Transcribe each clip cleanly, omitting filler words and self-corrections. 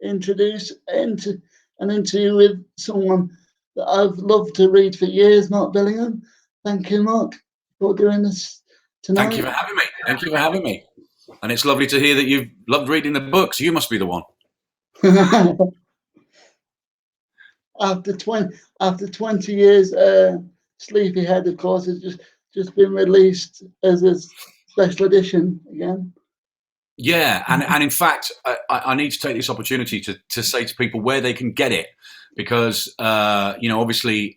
introduce into an interview with someone that I've loved to read for years, Mark Billingham. Thank you, Mark, for doing this tonight. Thank you for having me. Thank you for having me. And it's lovely to hear that you've loved reading the books. You must be the one. After 20 years, Sleepyhead, of course, has just been released as a special edition again. Yeah, and in fact, I need to take this opportunity to say to people where they can get it, because obviously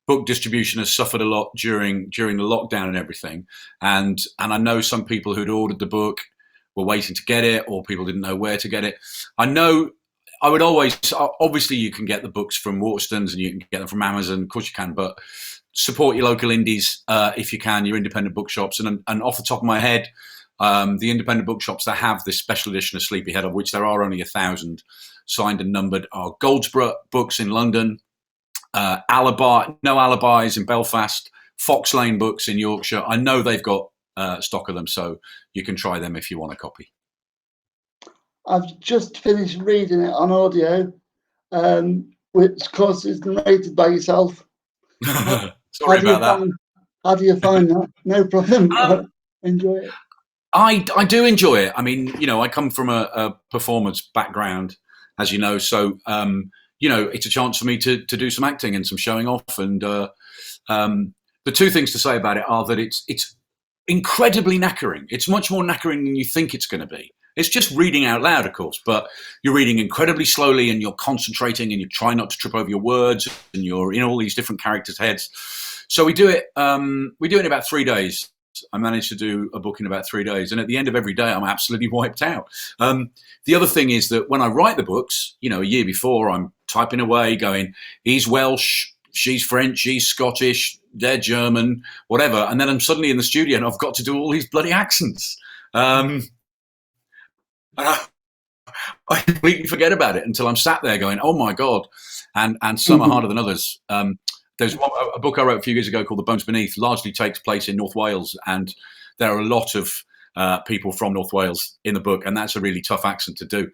book distribution has suffered a lot during the lockdown and everything, and I know some people who'd ordered the book were waiting to get it, or people didn't know where to get it. I know I would always, obviously you can get the books from Waterstones and you can get them from Amazon, of course you can, but support your local indies if you can, your independent bookshops. And off the top of my head, the independent bookshops that have this special edition of Sleepyhead, of which there are only 1,000 signed and numbered, are Goldsborough Books in London, No Alibis in Belfast, Fox Lane Books in Yorkshire. I know they've got stock of them, so you can try them if you want a copy. I've just finished reading it on audio, which of course is narrated by yourself. Sorry about that. How do you find that? No problem. Enjoy it. I do enjoy it. I mean, I come from a performance background, as you know, so it's a chance for me to do some acting and some showing off. And the two things to say about it are that it's incredibly knackering. It's much more knackering than you think it's going to be. It's just reading out loud, of course, but you're reading incredibly slowly and you're concentrating and you try not to trip over your words and you're in all these different characters' heads. So we do it in about 3 days. I managed to do a book in about 3 days. And at the end of every day, I'm absolutely wiped out. The other thing is that when I write the books, a year before, I'm typing away going, he's Welsh, she's French, she's Scottish, they're German, whatever. And then I'm suddenly in the studio and I've got to do all these bloody accents. I completely forget about it until I'm sat there going, oh my God. And some are harder than others. There's a book I wrote a few years ago called The Bones Beneath, largely takes place in North Wales. And there are a lot of people from North Wales in the book. And that's a really tough accent to do.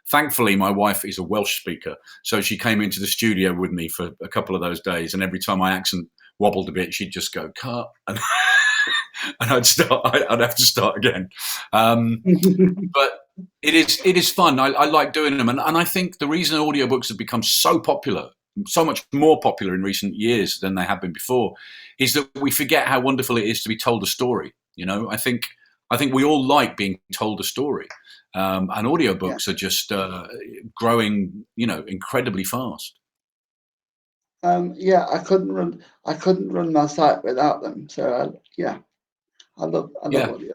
Thankfully, my wife is a Welsh speaker. So she came into the studio with me for a couple of those days. And every time my accent wobbled a bit, she'd just go, cut. And I'd have to start again. But it is fun. I like doing them. And I think the reason audiobooks have become so popular, so much more popular in recent years than they have been before, is that we forget how wonderful it is to be told a story. I think we all like being told a story. And audiobooks are just growing, incredibly fast. I couldn't run my site without them. So I love audio.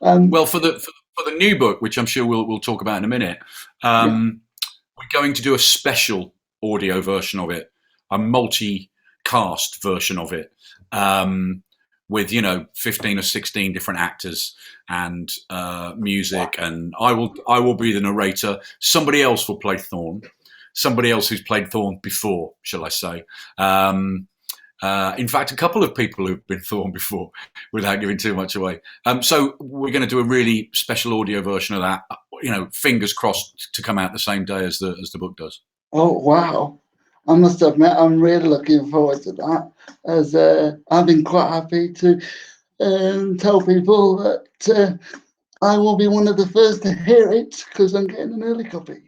Well, for the new book, which I'm sure we'll talk about in a minute, we're going to do a special audio version of it, a multi-cast version of it, with 15 or 16 different actors and music, and I will be the narrator. Somebody else will play Thorn. Somebody else who's played Thorn before, shall I say. In fact, a couple of people who've been Thorn before, without giving too much away. So we're going to do a really special audio version of that, fingers crossed to come out the same day as the book does. Oh, wow. I must admit, I'm really looking forward to that, as I've been quite happy to tell people that I will be one of the first to hear it because I'm getting an early copy.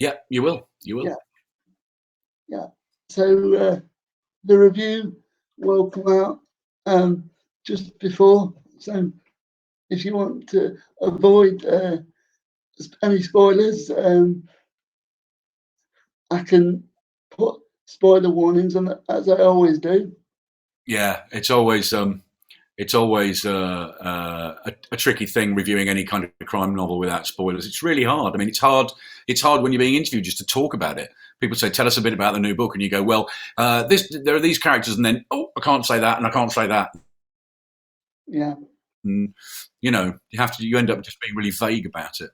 Yeah, you will. Yeah. So the review will come out just before. So if you want to avoid any spoilers, I can put spoiler warnings on it, as I always do. Yeah, it's always a tricky thing reviewing any kind of crime novel without spoilers. It's really hard. I mean, it's hard when you're being interviewed just to talk about it. People say, tell us a bit about the new book. And you go, well, there are these characters. And then, I can't say that. And I can't say that. Yeah. And, you end up just being really vague about it.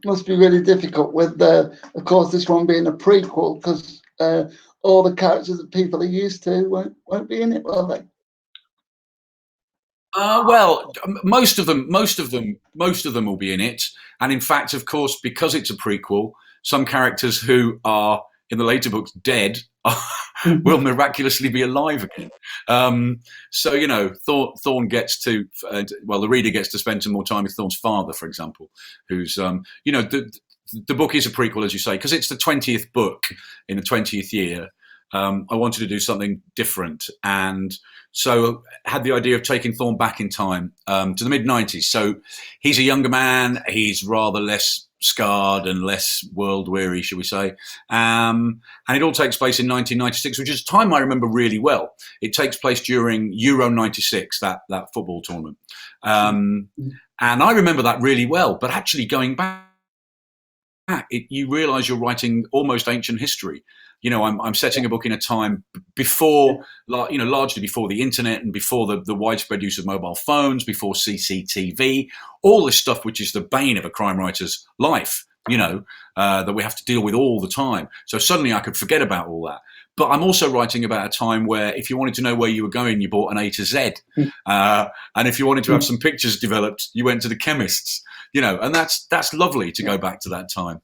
Must be really difficult with, of course, this one being a prequel, because all the characters that people are used to won't be in it, will they? Well, most of them will be in it. And in fact, of course, because it's a prequel, some characters who are in the later books dead will miraculously be alive again. So Thorn gets to, the reader gets to spend some more time with Thorn's father, for example, who's the book is a prequel, as you say, because it's the 20th book in the 20th year. I wanted to do something different, and so had the idea of taking Thorn back in time to the mid-90s. So he's a younger man. He's rather less scarred and less world-weary, shall we say. And it all takes place in 1996, which is a time I remember really well. It takes place during Euro 96, that football tournament. And I remember that really well. But actually going back, you realise you're writing almost ancient history. I'm setting a book in a time before, largely before the internet and before the widespread use of mobile phones, before CCTV, all this stuff which is the bane of a crime writer's life, that we have to deal with all the time. So suddenly I could forget about all that. But I'm also writing about a time where if you wanted to know where you were going, you bought an A to Z. And if you wanted to have some pictures developed, you went to the chemists, and that's lovely to go back to that time.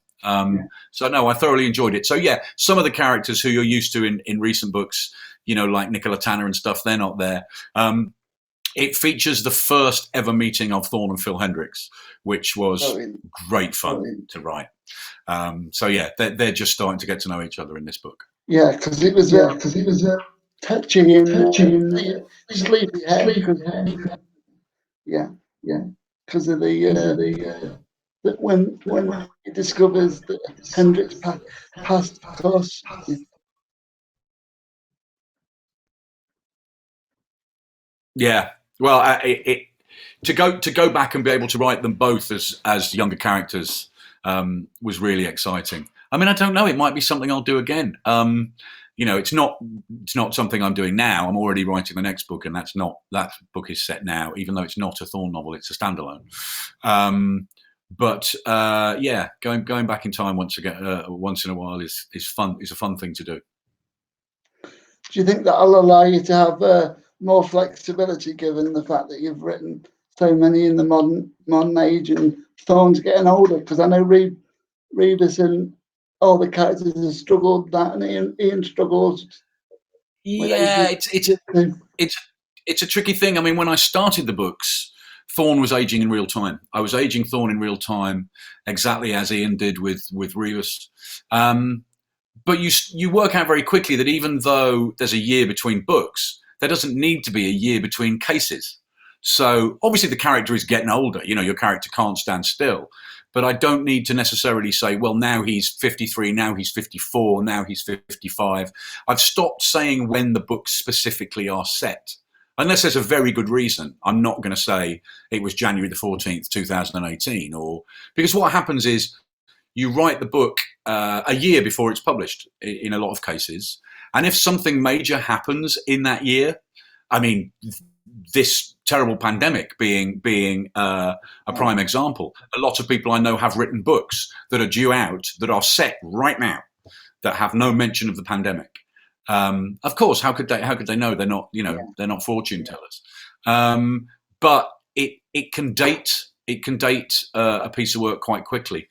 So no, I thoroughly enjoyed it. So yeah, some of the characters who you're used to in recent books, like Nicola Tanner and stuff, they're not there. It features the first ever meeting of Thorn and Phil Hendricks, which was great fun to write. So yeah, they're just starting to get to know each other in this book. Yeah, because it was touching in the sleepy head. Because of the when he discovers that Hendricks passed, of course. Yeah, well, to go back and be able to write them both as younger characters was really exciting. I mean, I don't know. It might be something I'll do again. It's not something I'm doing now. I'm already writing the next book, and that book is set now, even though it's not a Thorn novel. It's a standalone. But going back in time once in a while is fun. Is a fun thing to do. Do you think that'll allow you to have more flexibility, given the fact that you've written so many in the modern age and Thorn's getting older? Because I know Rebus and all the characters have struggled that, and Ian struggles. Yeah, it's a tricky thing. I mean, when I started the books, Thorn was aging in real time. I was aging Thorn in real time, exactly as Ian did with Rebus. But you work out very quickly that even though there's a year between books, there doesn't need to be a year between cases. So obviously the character is getting older. Your character can't stand still. But I don't need to necessarily say, well, now he's 53, now he's 54, now he's 55. I've stopped saying when the books specifically are set. Unless there's a very good reason. I'm not going to say it was January the 14th, 2018, because what happens is you write the book a year before it's published in a lot of cases. And if something major happens in that year, I mean, this terrible pandemic being a prime example. A lot of people I know have written books that are due out, that are set right now, that have no mention of the pandemic. Of course, how could they know? They're not, they're not fortune tellers. But it can date a piece of work quite quickly.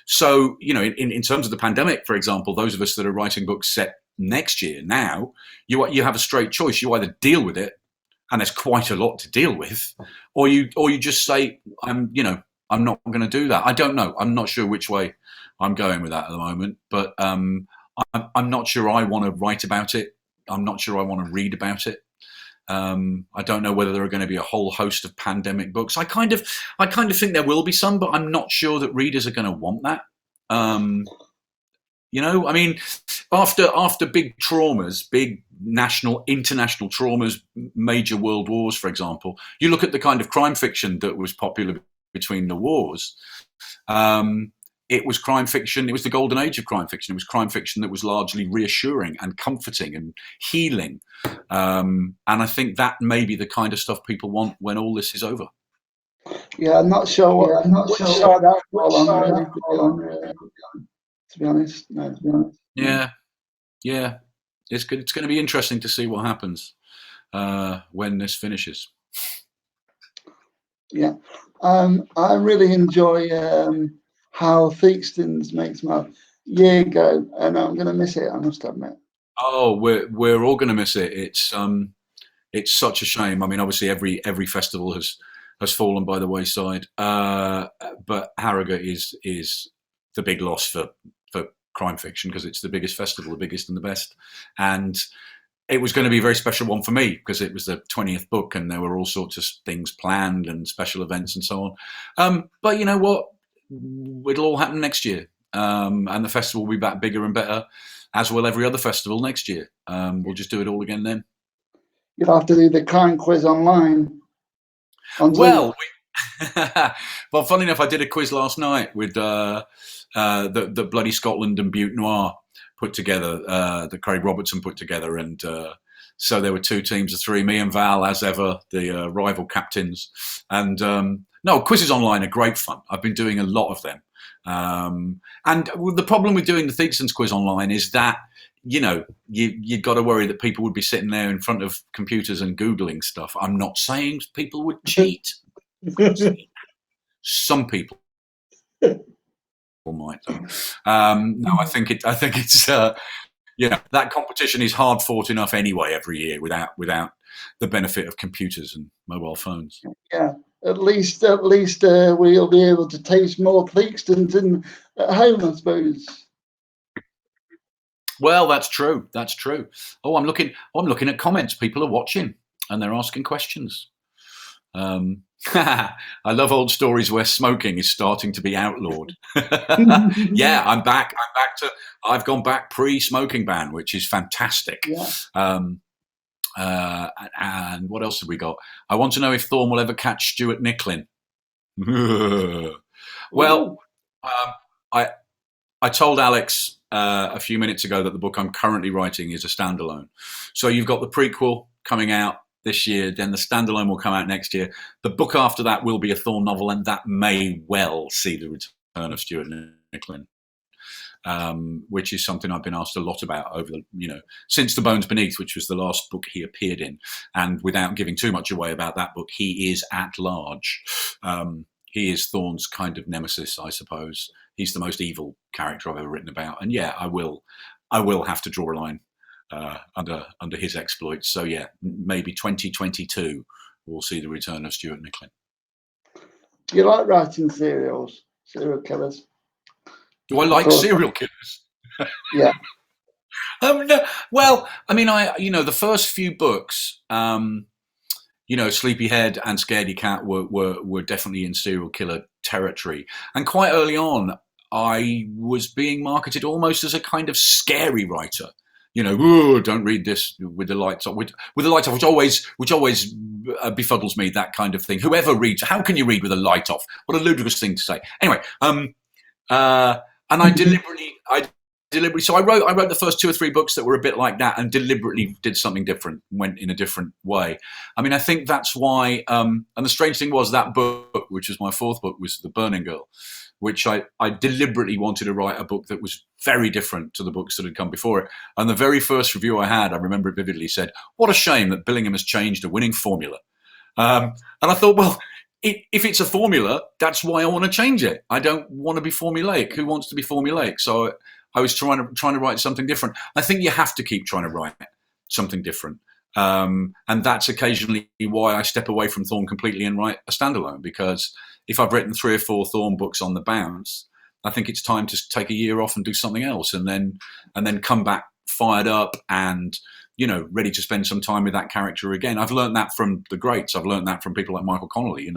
So in terms of the pandemic, for example, those of us that are writing books set next year now, you have a straight choice. You either deal with it, and there's quite a lot to deal with, or you just say, I'm not going to do that. I don't know. I'm not sure which way I'm going with that at the moment, but I'm not sure I want to write about it. I'm not sure I want to read about it. I don't know whether there are going to be a whole host of pandemic books. I kind of think there will be some, but I'm not sure that readers are going to want that. I mean, after big traumas, big national, international traumas, major world wars, for example, you look at the kind of crime fiction that was popular between the wars. It was crime fiction. It was the golden age of crime fiction. It was crime fiction that was largely reassuring and comforting and healing. And I think that may be the kind of stuff people want when all this is over. Yeah, I'm not sure which side that fall on, really, to be honest. No, to be honest. Yeah. It's good. It's going to be interesting to see what happens when this finishes. Yeah. I really enjoy how Theakston's makes my year go, and I'm going to miss it, I must admit. Oh, we're all going to miss it. It's such a shame. I mean, obviously every festival has fallen by the wayside, but Haraga is the big loss for crime fiction because it's the biggest festival, the biggest and the best, and it was going to be a very special one for me because it was the 20th book and there were all sorts of things planned and special events and so on. But you know what? It'll all happen next year, and the festival will be back bigger and better, as will every other festival next year. We'll just do it all again then. You'll have to do the crime quiz online on Zoom. Well, well, funny enough, I did a quiz last night with the Bloody Scotland and Butte Noir put together, that Craig Robertson put together, and so there were two teams of three, me and Val, as ever, the rival captains. And no, quizzes online are great fun. I've been doing a lot of them. And the problem with doing the Theakston's quiz online is that, you know, you got to worry that people would be sitting there in front of computers and Googling stuff. I'm not saying people would cheat. Some people might. No, I think it's that competition is hard fought enough anyway every year without the benefit of computers and mobile phones. Yeah, at least we'll be able to taste more Theakston at home, I suppose. Well, that's true. That's true. Oh, I'm looking at comments. People are watching and they're asking questions. I love old stories where smoking is starting to be outlawed. Yeah, I'm back. I've gone back pre-smoking ban, which is fantastic. Yeah. And what else have we got? I want to know if Thorn will ever catch Stewart Micklin. Well, I told Alex a few minutes ago that the book I'm currently writing is a standalone. So you've got the prequel coming out this year, then the standalone will come out next year. The book after that will be a Thorn novel, and that may well see the return of Stewart Micklin, which is something I've been asked a lot about over since The Bones Beneath, which was the last book he appeared in. And without giving too much away about that book, he is at large. He is Thorn's kind of nemesis, I suppose. He's the most evil character I've ever written about. And yeah, I will have to draw a line under his exploits. So yeah, maybe 2022 we'll see the return of Stewart Micklin. Do you like writing serial killers? Do I like serial killers? Yeah. No, well, I mean, the first few books, Sleepyhead and Scaredy Cat were definitely in serial killer territory, and quite early on, I was being marketed almost as a kind of scary writer. Don't read this with the lights off. With the lights off, which always befuddles me. That kind of thing. Whoever reads, how can you read with a light off? What a ludicrous thing to say. Anyway, and I deliberately. So I wrote the first 2 or 3 books that were a bit like that, and deliberately did something different, went in a different way. I mean, I think that's why. And the strange thing was that book, which was my 4th book, was The Burning Girl, which I deliberately wanted to write a book that was very different to the books that had come before it. And the very first review I had, I remember it vividly, said, "What a shame that Billingham has changed a winning formula." And I thought, well, if it's a formula, that's why I want to change it. I don't want to be formulaic. Who wants to be formulaic? So I was trying to write something different. I think you have to keep trying to write something different. And that's occasionally why I step away from Thorn completely and write a standalone, because if I've written 3 or 4 Thorn books on the bounce, I think it's time to take a year off and do something else, and then come back fired up and ready to spend some time with that character again. I've learned that from the greats. I've learned that from people like Michael Connolly.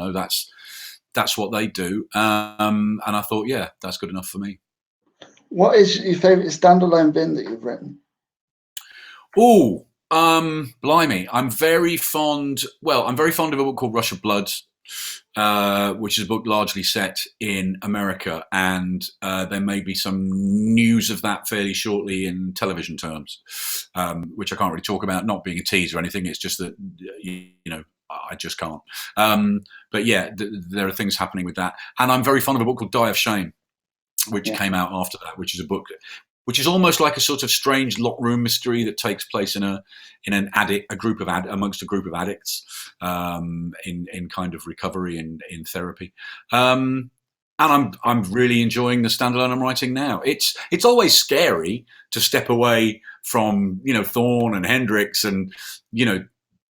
That's what they do. And I thought, yeah, that's good enough for me. What is your favourite standalone bin that you've written? Oh, blimey! I'm very fond of a book called Rush of Blood, which is a book largely set in America, and there may be some news of that fairly shortly in television terms, which I can't really talk about, not being a tease or anything. It's just that, I just can't. But yeah, there are things happening with that. And I'm very fond of a book called Die of Shame, which came out after that, which is a book which is almost like a sort of strange locked room mystery that takes place in a group of addicts in kind of recovery and in therapy. And I'm really enjoying the standalone I'm writing now. It's always scary to step away from Thorn and Hendrix and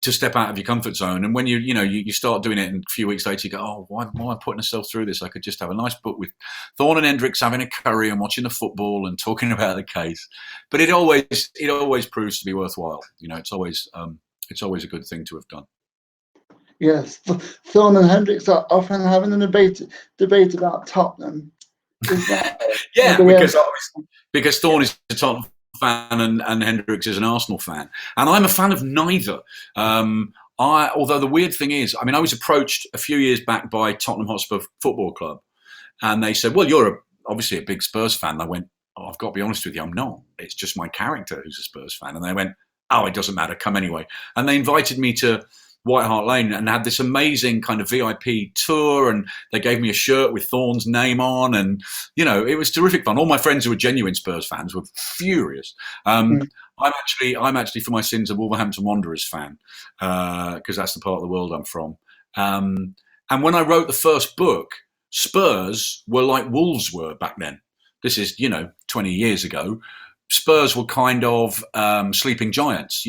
to step out of your comfort zone. And when you start doing it, and a few weeks later you go, oh, why am I putting myself through this? I could just have a nice book with Thorn and Hendrix having a curry and watching the football and talking about the case. But it always proves to be worthwhile. It's always a good thing to have done. Yes, Thorn and Hendrix are often having a debate about Tottenham. Yeah, because Thorn is a Tottenham fan and Hendrix is an Arsenal fan, and I'm a fan of neither. Although the weird thing is, I was approached a few years back by Tottenham Hotspur Football Club, and they said, "Well, you're obviously a big Spurs fan." And I went, "Oh, I've got to be honest with you, I'm not. It's just my character who's a Spurs fan." And they went, "Oh, it doesn't matter. Come anyway." And they invited me to White Hart Lane and had this amazing kind of VIP tour, and they gave me a shirt with Thorn's name on, and it was terrific fun. All my friends who were genuine Spurs fans were furious. I'm actually for my sins a Wolverhampton Wanderers fan because that's the part of the world I'm from. And when I wrote the first book, Spurs were like Wolves were back then. This is 20 years ago. Spurs were kind of sleeping giants,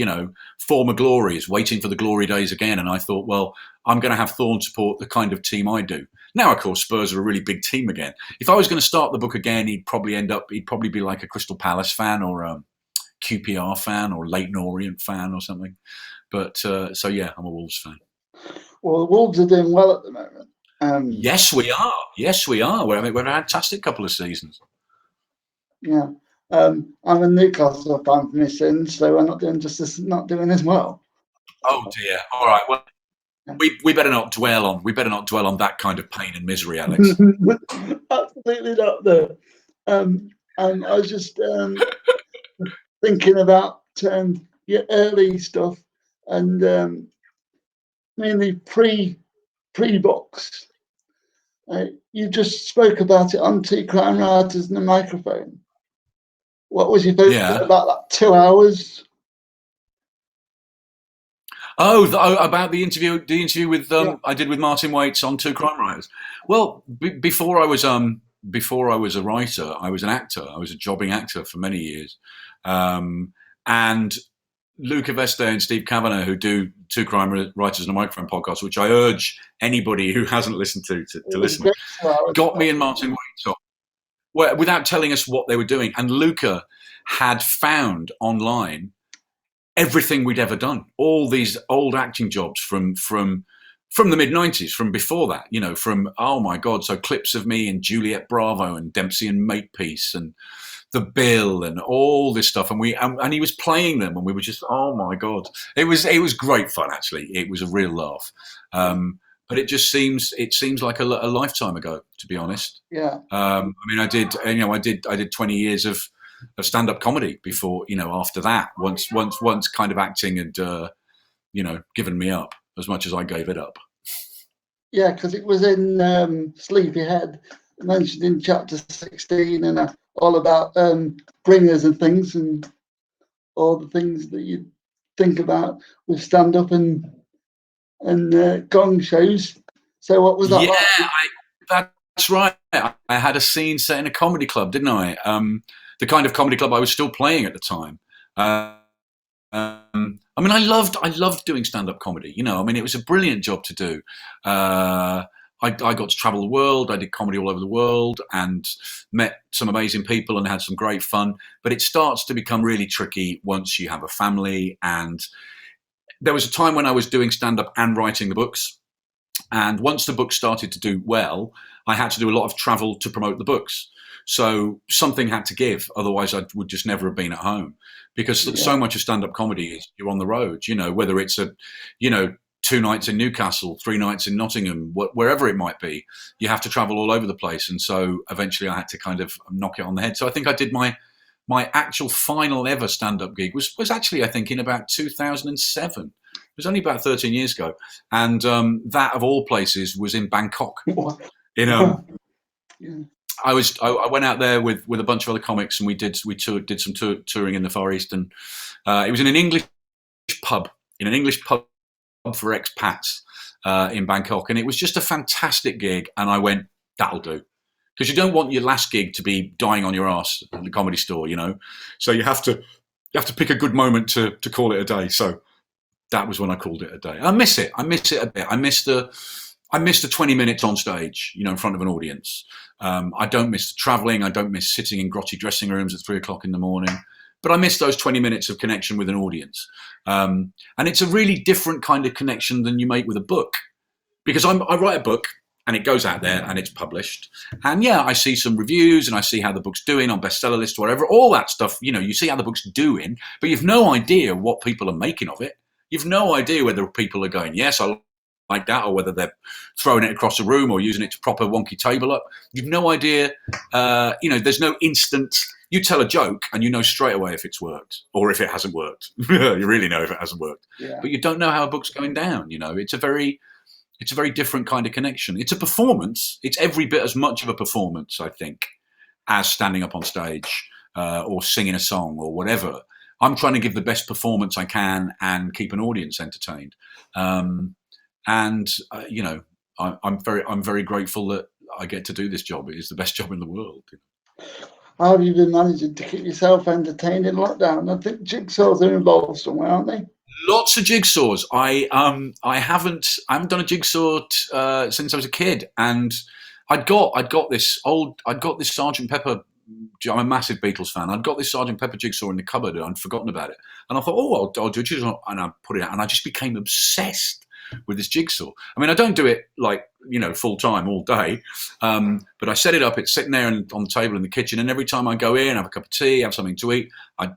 former glories, waiting for the glory days again. And I thought, well, I'm going to have Thorn support the kind of team I do. Now, of course, Spurs are a really big team again. If I was going to start the book again, he'd probably be like a Crystal Palace fan or a QPR fan or Leyton Orient fan or something. But so, yeah, I'm a Wolves fan. Well, the Wolves are doing well at the moment. Yes, we are. We're a fantastic couple of seasons. Yeah. I'm a Newcastle fan from his sins, so we're not doing as well. Oh dear! All right, well, we better not dwell on that kind of pain and misery, Alex. Absolutely not. Though. I was just thinking about your early stuff and mainly pre-books. You just spoke about it on Two Crime Writers and the Microphone. What was your favourite about that 2 hours? About the interview with I did with Martin Waits on Two Crime Writers. Well, before I was a writer, I was an actor. I was a jobbing actor for many years, and Luca Veste and Steve Kavanagh, who do Two Crime Writers and a Microphone podcast, which I urge anybody who hasn't listened to listen, got me and Martin Waits on. Well, without telling us what they were doing. And Luca had found online everything we'd ever done, all these old acting jobs from the mid-90s, from before that, from, oh my God, so clips of me and Juliet Bravo and Dempsey and Makepeace and The Bill and all this stuff. And he was playing them and we were just, oh my God. It was great fun, actually. It was a real laugh. But it seems like a lifetime ago, to be honest. Yeah. I did 20 years of stand-up comedy before, after that, once kind of acting had, given me up as much as I gave it up. Yeah, because it was in Sleepyhead, mentioned in chapter 16, and all about bringers and things, and all the things that you think about with stand-up and gong shows. So what was that like? Yeah, that's right. I had a scene set in a comedy club, didn't I? The kind of comedy club I was still playing at the time. I loved doing stand-up comedy. It was a brilliant job to do. I got to travel the world. I did comedy all over the world and met some amazing people and had some great fun. But it starts to become really tricky once you have a family. And there was a time when I was doing stand-up and writing the books. And once the book started to do well, I had to do a lot of travel to promote the books. So something had to give. Otherwise, I would just never have been at home. Because so much of stand-up comedy is you're on the road, whether it's 2 nights in Newcastle, 3 nights in Nottingham, wherever it might be, you have to travel all over the place. And so eventually I had to kind of knock it on the head. So I think I did my actual final ever stand-up gig was actually, I think, in about 2007. It was only about 13 years ago. And that, of all places, was in Bangkok. I went out there with a bunch of other comics, and we did some touring in the Far East, and it was in an English pub for expats in Bangkok, and it was just a fantastic gig. And I went, that'll do, because you don't want your last gig to be dying on your ass at the Comedy Store, So you have to pick a good moment to call it a day. So that was when I called it a day. I miss it a bit. I miss the 20 minutes on stage, in front of an audience. I don't miss the traveling. I don't miss sitting in grotty dressing rooms at 3 o'clock in the morning. But I miss those 20 minutes of connection with an audience. And it's a really different kind of connection than you make with a book. Because I write a book, and it goes out there and it's published. And I see some reviews, and I see how the book's doing on bestseller lists, whatever, all that stuff. You see how the book's doing, but you've no idea what people are making of it. You've no idea whether people are going, yes, I like that, or whether they're throwing it across a room or using it to prop a wonky table up. You've no idea. There's no instant. You tell a joke and you know straight away if it's worked or if it hasn't worked. You really know if it hasn't worked. Yeah. But you don't know how a book's going down. It's a very different kind of connection. It's a performance. It's every bit as much of a performance, I think, as standing up on stage or singing a song or whatever. I'm trying to give the best performance I can and keep an audience entertained. I'm very grateful that I get to do this job. It is the best job in the world. How have you been managing to keep yourself entertained in lockdown? I think jigsaws are involved somewhere, aren't they? Lots of jigsaws. I haven't done a jigsaw since I was a kid, and I'd got this Sergeant Pepper. I'm a massive Beatles fan. I'd got this Sergeant Pepper jigsaw in the cupboard, and I'd forgotten about it. And I thought, I'll do a jigsaw, and I put it out, and I just became obsessed with this jigsaw. I mean, I don't do it full time all day, but I set it up. It's sitting there on the table in the kitchen, and every time I go in, have a cup of tea, have something to eat, I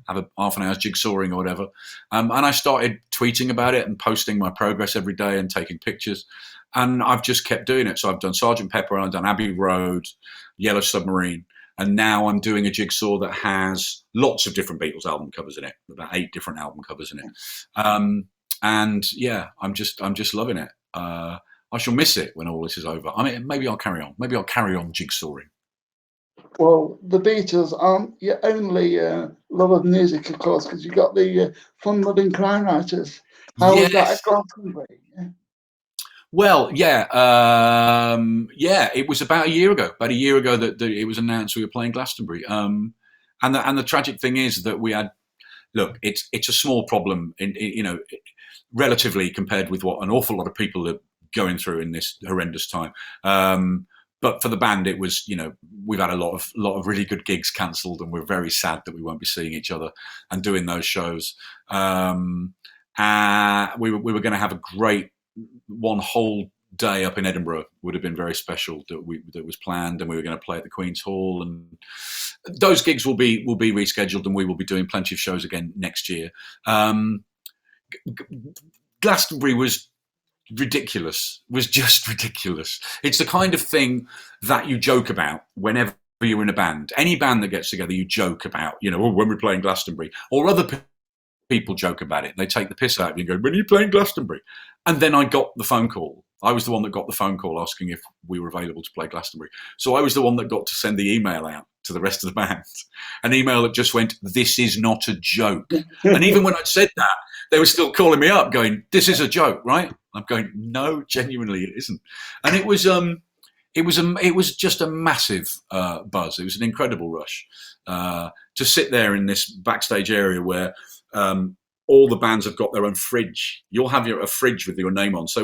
have a half an hour's jigsawing or whatever. And I started tweeting about it and posting my progress every day and taking pictures. And I've just kept doing it. So I've done Sergeant Pepper, and I've done Abbey Road, Yellow Submarine. And now I'm doing a jigsaw that has lots of different Beatles album covers in it, about 8 different album covers in it. And I'm just loving it. I shall miss it when all this is over. I mean, maybe I'll carry on. Maybe I'll carry on jigsawing. Well, the Beatles aren't your only love of music, of course, because you've got the fun-loving crime writers. How was that at Glastonbury? Well, it was about a year ago that it was announced we were playing Glastonbury. And the tragic thing is that we had, look, it's a small problem, relatively compared with what an awful lot of people are going through in this horrendous time. But for the band, it was, we've had a lot of really good gigs cancelled, and we're very sad that we won't be seeing each other and doing those shows. We were going to have a great one whole day up in Edinburgh. Would have been very special that was planned, and we were going to play at the Queen's Hall, and those gigs will be rescheduled, and we will be doing plenty of shows again next year. Glastonbury was just ridiculous. It's the kind of thing that you joke about whenever you're in a band. Any band that gets together, you joke about, when we're playing Glastonbury, or other people joke about it. They take the piss out of you and go, when are you playing Glastonbury? And then I got the phone call. I was the one that got the phone call asking if we were available to play Glastonbury. So I was the one that got to send the email out to the rest of the band. An email that just went, "This is not a joke." And even when I'd said that, they were still calling me up going, "This is a joke, right?" I'm going, "No, genuinely it isn't." And it was just a massive buzz. It was an incredible rush to sit there in this backstage area where all the bands have got their own fridge. You'll have a fridge with your name on. So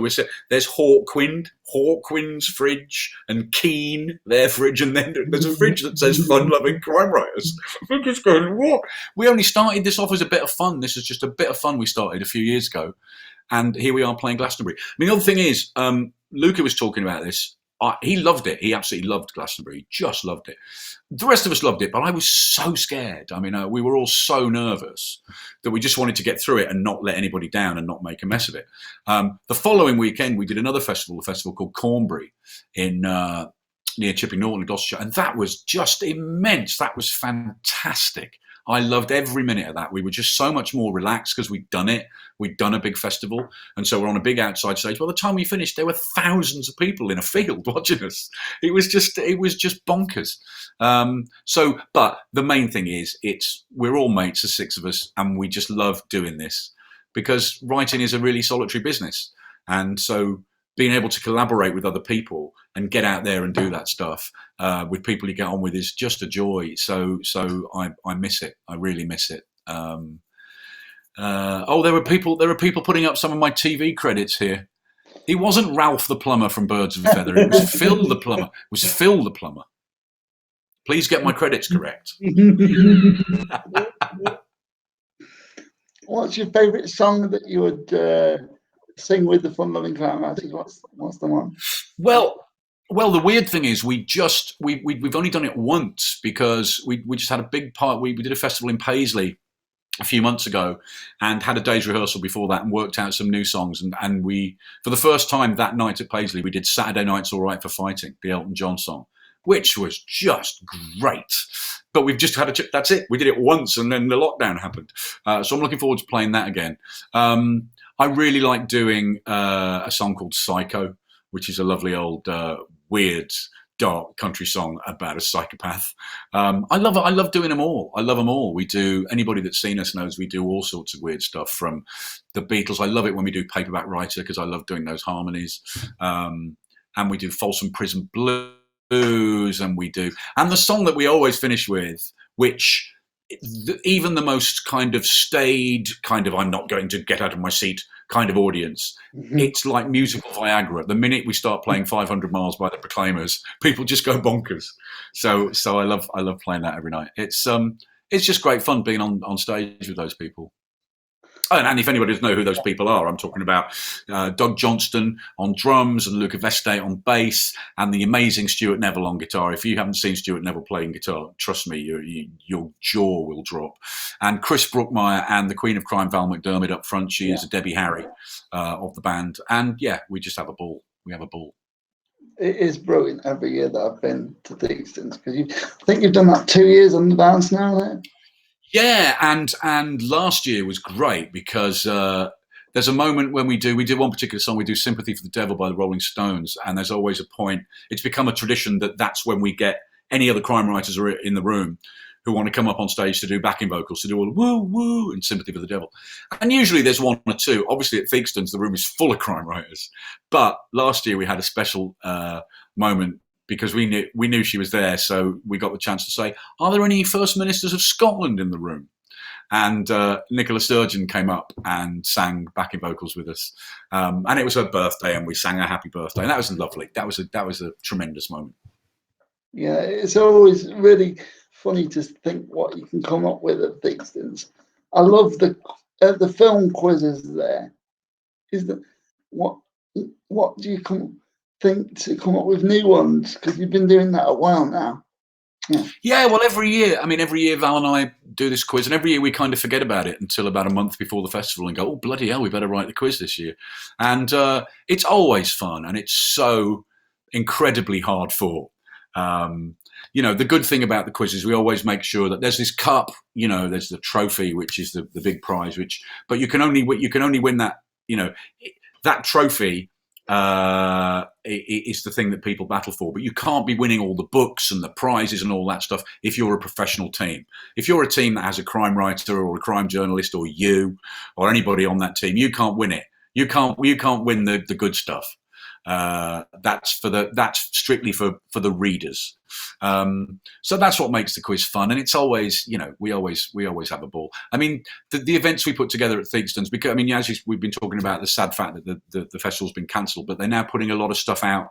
there's Hawkwind's fridge, and Keen, their fridge, and then there's a fridge that says fun-loving crime writers. I'm just going, what? We only started this off as a bit of fun. This is just a bit of fun we started a few years ago. And here we are playing Glastonbury. I mean, the other thing is, Luca was talking about this. He loved it. He absolutely loved Glastonbury. He just loved it. The rest of us loved it, but I was so scared. I mean, we were all so nervous that we just wanted to get through it and not let anybody down and not make a mess of it. The following weekend, we did another festival, a festival called Cornbury in near Chipping Norton in Gloucestershire, and that was just immense. That was fantastic. I loved every minute of that. We were just so much more relaxed because we'd done it. We'd done a big festival, and so we're on a big outside stage. By the time we finished, there were thousands of people in a field watching us. It was just bonkers. But the main thing is, we're all mates, the six of us, and we just love doing this because writing is a really solitary business, and so being able to collaborate with other people and get out there and do that stuff with people you get on with is just a joy. So I miss it. I really miss it. There were people putting up some of my TV credits here. He wasn't Ralph the plumber from Birds of a Feather. It was Phil the plumber. It was Phil the plumber. Please get my credits correct. What's your favourite song that you would sing with the Fun Loving Clown Writers? What's the one? Well, the weird thing is we've only done it once because we just had a big part. We did a festival in Paisley a few months ago and had a day's rehearsal before that and worked out some new songs. And we, for the first time that night at Paisley, we did Saturday Night's All Right for Fighting, the Elton John song, which was just great. But we've just had that's it. We did it once and then the lockdown happened. So I'm looking forward to playing that again. I really like doing a song called Psycho, which is a lovely old weird, dark country song about a psychopath. I love doing them all. I love them all. We do, anybody that's seen us knows we do all sorts of weird stuff from the Beatles. I love it when we do Paperback Writer because I love doing those harmonies. And we do Folsom Prison Blues, and the song that we always finish with, which even the most kind of staid, kind of I'm not going to get out of my seat kind of audience, it's like musical Viagra. The minute we start playing 500 Miles by the Proclaimers, people just go bonkers. So I love playing that every night. It's just great fun being on stage with those people. And if anybody doesn't know who those people are, I'm talking about Doug Johnston on drums and Luca Veste on bass and the amazing Stewart Neville on guitar. If you haven't seen Stewart Neville playing guitar, trust me, your jaw will drop. And Chris Brookmeyer and the Queen of Crime, Val McDermid, up front. She is a Debbie Harry of the band. And yeah, we just have a ball. We have a ball. It is brilliant every year that I've been to Theakston's because I think you've done that 2 years on the dance now there. Yeah, and last year was great because there's a moment when we did one particular song, we do Sympathy for the Devil by the Rolling Stones, and there's always a point, it's become a tradition that's when we get any other crime writers are in the room who want to come up on stage to do backing vocals, to do all the woo, woo, and Sympathy for the Devil. And usually there's one or two. Obviously at Theakston's, the room is full of crime writers. But last year we had a special moment because we knew she was there, so we got the chance to say, are there any First Ministers of Scotland in the room? And Nicola Sturgeon came up and sang backing vocals with us. And it was her birthday, and we sang her happy birthday. And that was lovely. That was a tremendous moment. Yeah, it's always really funny to think what you can come up with at Theakston's. I love the film quizzes there. What do you think to come up with new ones? Because you've been doing that a while now. Yeah, well, every year Val and I do this quiz, and every year we kind of forget about it until about a month before the festival and go, oh, bloody hell, we better write the quiz this year. And it's always fun, and it's so incredibly hard fought. The good thing about the quiz is we always make sure that there's this cup, there's the trophy, which is the big prize, but you can only win that, that trophy is the thing that people battle for, but you can't be winning all the books and the prizes and all that stuff if you're a professional team. If you're a team that has a crime writer or a crime journalist or you or anybody on that team, you can't win it. You can't win the good stuff. That's strictly for the readers. So that's what makes the quiz fun, and it's always, we always have a ball. I mean, the events we put together at Theakston's, because as we've been talking about the sad fact that the festival's been cancelled, but they're now putting a lot of stuff out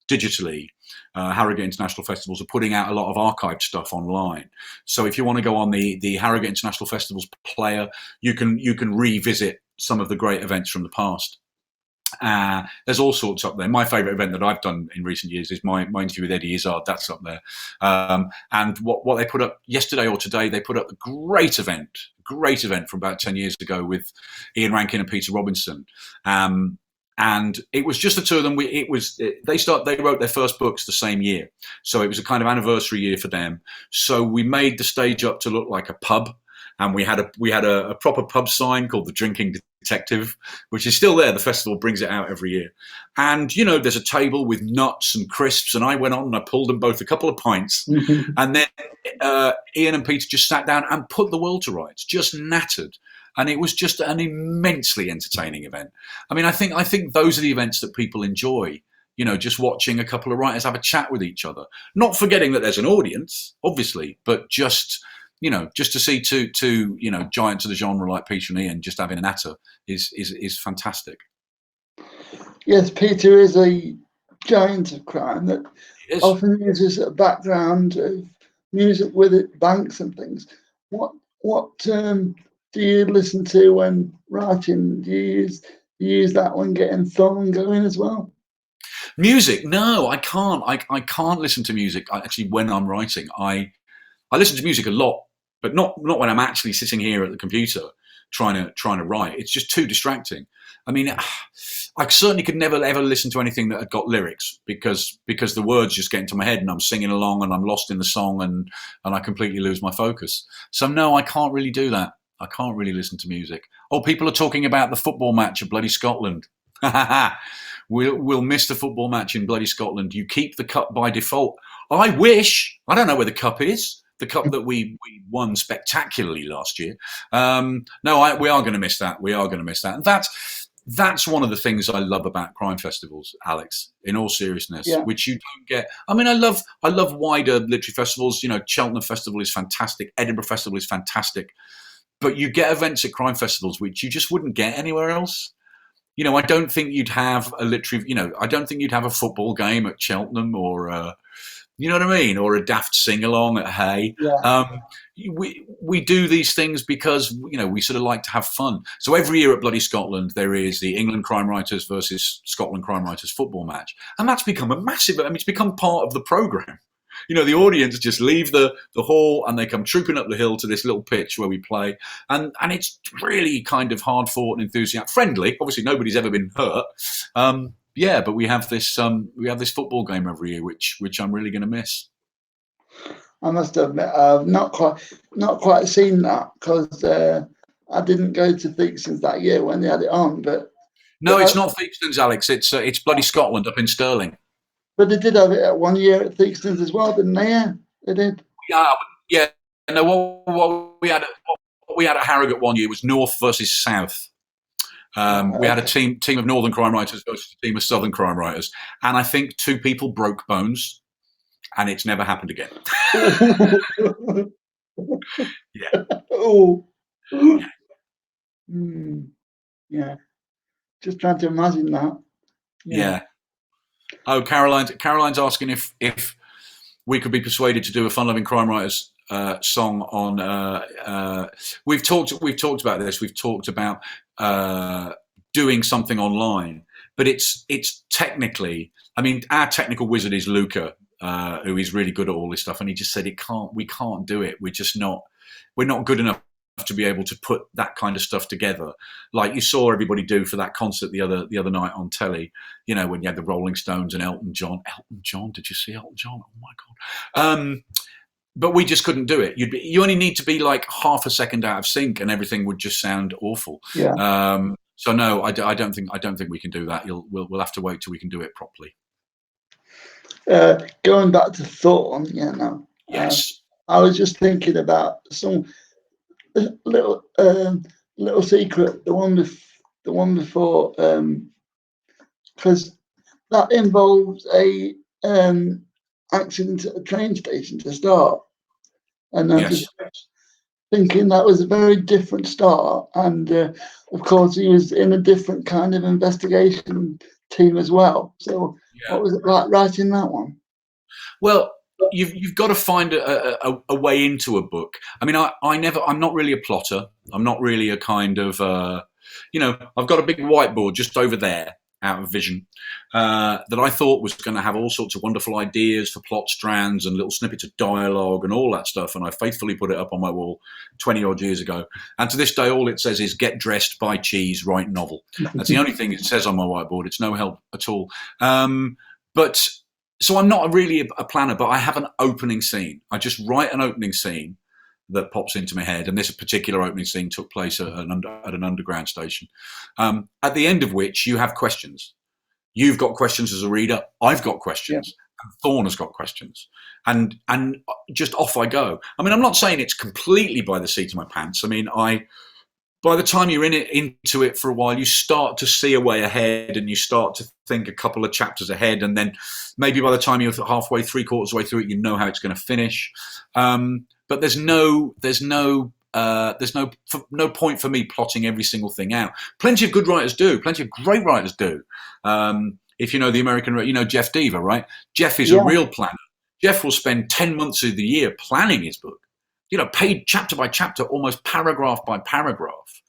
digitally. Haraga International Festivals are putting out a lot of archived stuff online. So if you want to go on the Haraga International Festivals player, you can revisit some of the great events from the past. There's all sorts up there. My favourite event that I've done in recent years is my interview with Eddie Izzard. That's up there. And what they put up yesterday or today, they put up a great event from about 10 years ago with Ian Rankin and Peter Robinson. And it was just the two of them. They wrote their first books the same year, so it was a kind of anniversary year for them. So we made the stage up to look like a pub, and we had a proper pub sign called the Drinking Detective, which is still there. The festival brings it out every year. And there's a table with nuts and crisps, and I went on and I pulled them both a couple of pints, and then Ian and Peter just sat down and put the world to rights, just nattered. And it was just an immensely entertaining event. I mean, I think those are the events that people enjoy. Just watching a couple of writers have a chat with each other, not forgetting that there's an audience, obviously, but just to see two giants of the genre like Peter and Ian just having a natter is fantastic. Yes, Peter is a giant of crime that often uses a background of music with it, banks and things. What do you listen to when writing? Do you use that when getting thorn going as well? Music? No, I can't. I can't listen to music actually when I'm writing. I listen to music a lot, but not when I'm actually sitting here at the computer trying to write. It's just too distracting. I mean, I certainly could never ever listen to anything that had got lyrics because the words just get into my head and I'm singing along and I'm lost in the song and I completely lose my focus. So no, I can't really do that. I can't really listen to music. Oh, people are talking about the football match at bloody Scotland. We'll miss the football match in bloody Scotland. You keep the cup by default. I wish. I don't know where the cup is. The cup that we won spectacularly last year. No, we are going to miss that. We are going to miss that. And that's one of the things I love about crime festivals, Alex, in all seriousness, which you don't get. I mean, I love wider literary festivals. Cheltenham Festival is fantastic. Edinburgh Festival is fantastic. But you get events at crime festivals which you just wouldn't get anywhere else. I don't think you'd have a literary, I don't think you'd have a football game at Cheltenham or, you know what I mean? Or a daft sing-along at Hay. Yeah. We do these things because, we sort of like to have fun. So every year at bloody Scotland, there is the England Crime Writers versus Scotland Crime Writers football match. And that's become it's become part of the programme. The audience just leave the hall and they come trooping up the hill to this little pitch where we play. And it's really kind of hard fought and enthusiastic, friendly. Obviously, nobody's ever been hurt. But we have this football game every year, which I'm really going to miss. I must admit, I've not quite seen that because I didn't go to Theakston's that year when they had it on. But no, it's not Theakston's, Alex. It's bloody Scotland up in Stirling. But they did have it 1 year at Theakston's as well, didn't they? Yeah, they did. Yeah. No, what we had at Haraga 1 year was North versus South. We had a team of Northern crime writers versus a team of Southern crime writers, and I think 2 people broke bones, and it's never happened again. Yeah. Oh. Yeah. Just trying to imagine that. Yeah. Oh, Caroline's asking if we could be persuaded to do a Fun Loving Crime Writers song on. We've talked about this. We've talked about doing something online, but it's technically. I mean, our technical wizard is Luca, who is really good at all this stuff, and he just said we can't do it. We're not good enough to be able to put that kind of stuff together, like you saw everybody do for that concert the other night on telly. When you had the Rolling Stones and Elton John. Did you see Elton John? Oh my God! But we just couldn't do it. You only need to be like half a second out of sync, and everything would just sound awful. Yeah. So no, I don't think we can do that. We'll have to wait till we can do it properly. Going back to Thorn, Yes. I was just thinking about some little secret. The one before, because that involves a accident at a train station to start, and I'm just thinking that was a very different start. And of course, he was in a different kind of investigation team as well. So, what was it like writing that one? Well, you've got to find a way into a book. I mean, I'm not really a plotter. I'm not really a kind of, I've got a big whiteboard just over there, out of Vision, that I thought was going to have all sorts of wonderful ideas for plot strands and little snippets of dialogue and all that stuff. And I faithfully put it up on my wall 20 odd years ago. And to this day, all it says is get dressed, buy cheese, write novel. That's the only thing it says on my whiteboard. It's no help at all. But so I'm not really a planner, but I have an opening scene. I just write an opening scene that pops into my head. And this particular opening scene took place at an underground station, at the end of which you have questions. You've got questions as a reader. I've got questions. Yeah. And Thorn has got questions. And just off I go. I mean, I'm not saying it's completely by the seat of my pants. I mean, by the time you're into it for a while, you start to see a way ahead and you start to think a couple of chapters ahead. And then maybe by the time you're halfway, 3/4 of the way through it, you know how it's going to finish. But there's no point for me plotting every single thing out. Plenty of good writers do. Plenty of great writers do. If you know the American, Jeff Deaver, right? Jeff is a real planner. Jeff will spend 10 months of the year planning his book. Paid chapter by chapter, almost paragraph by paragraph.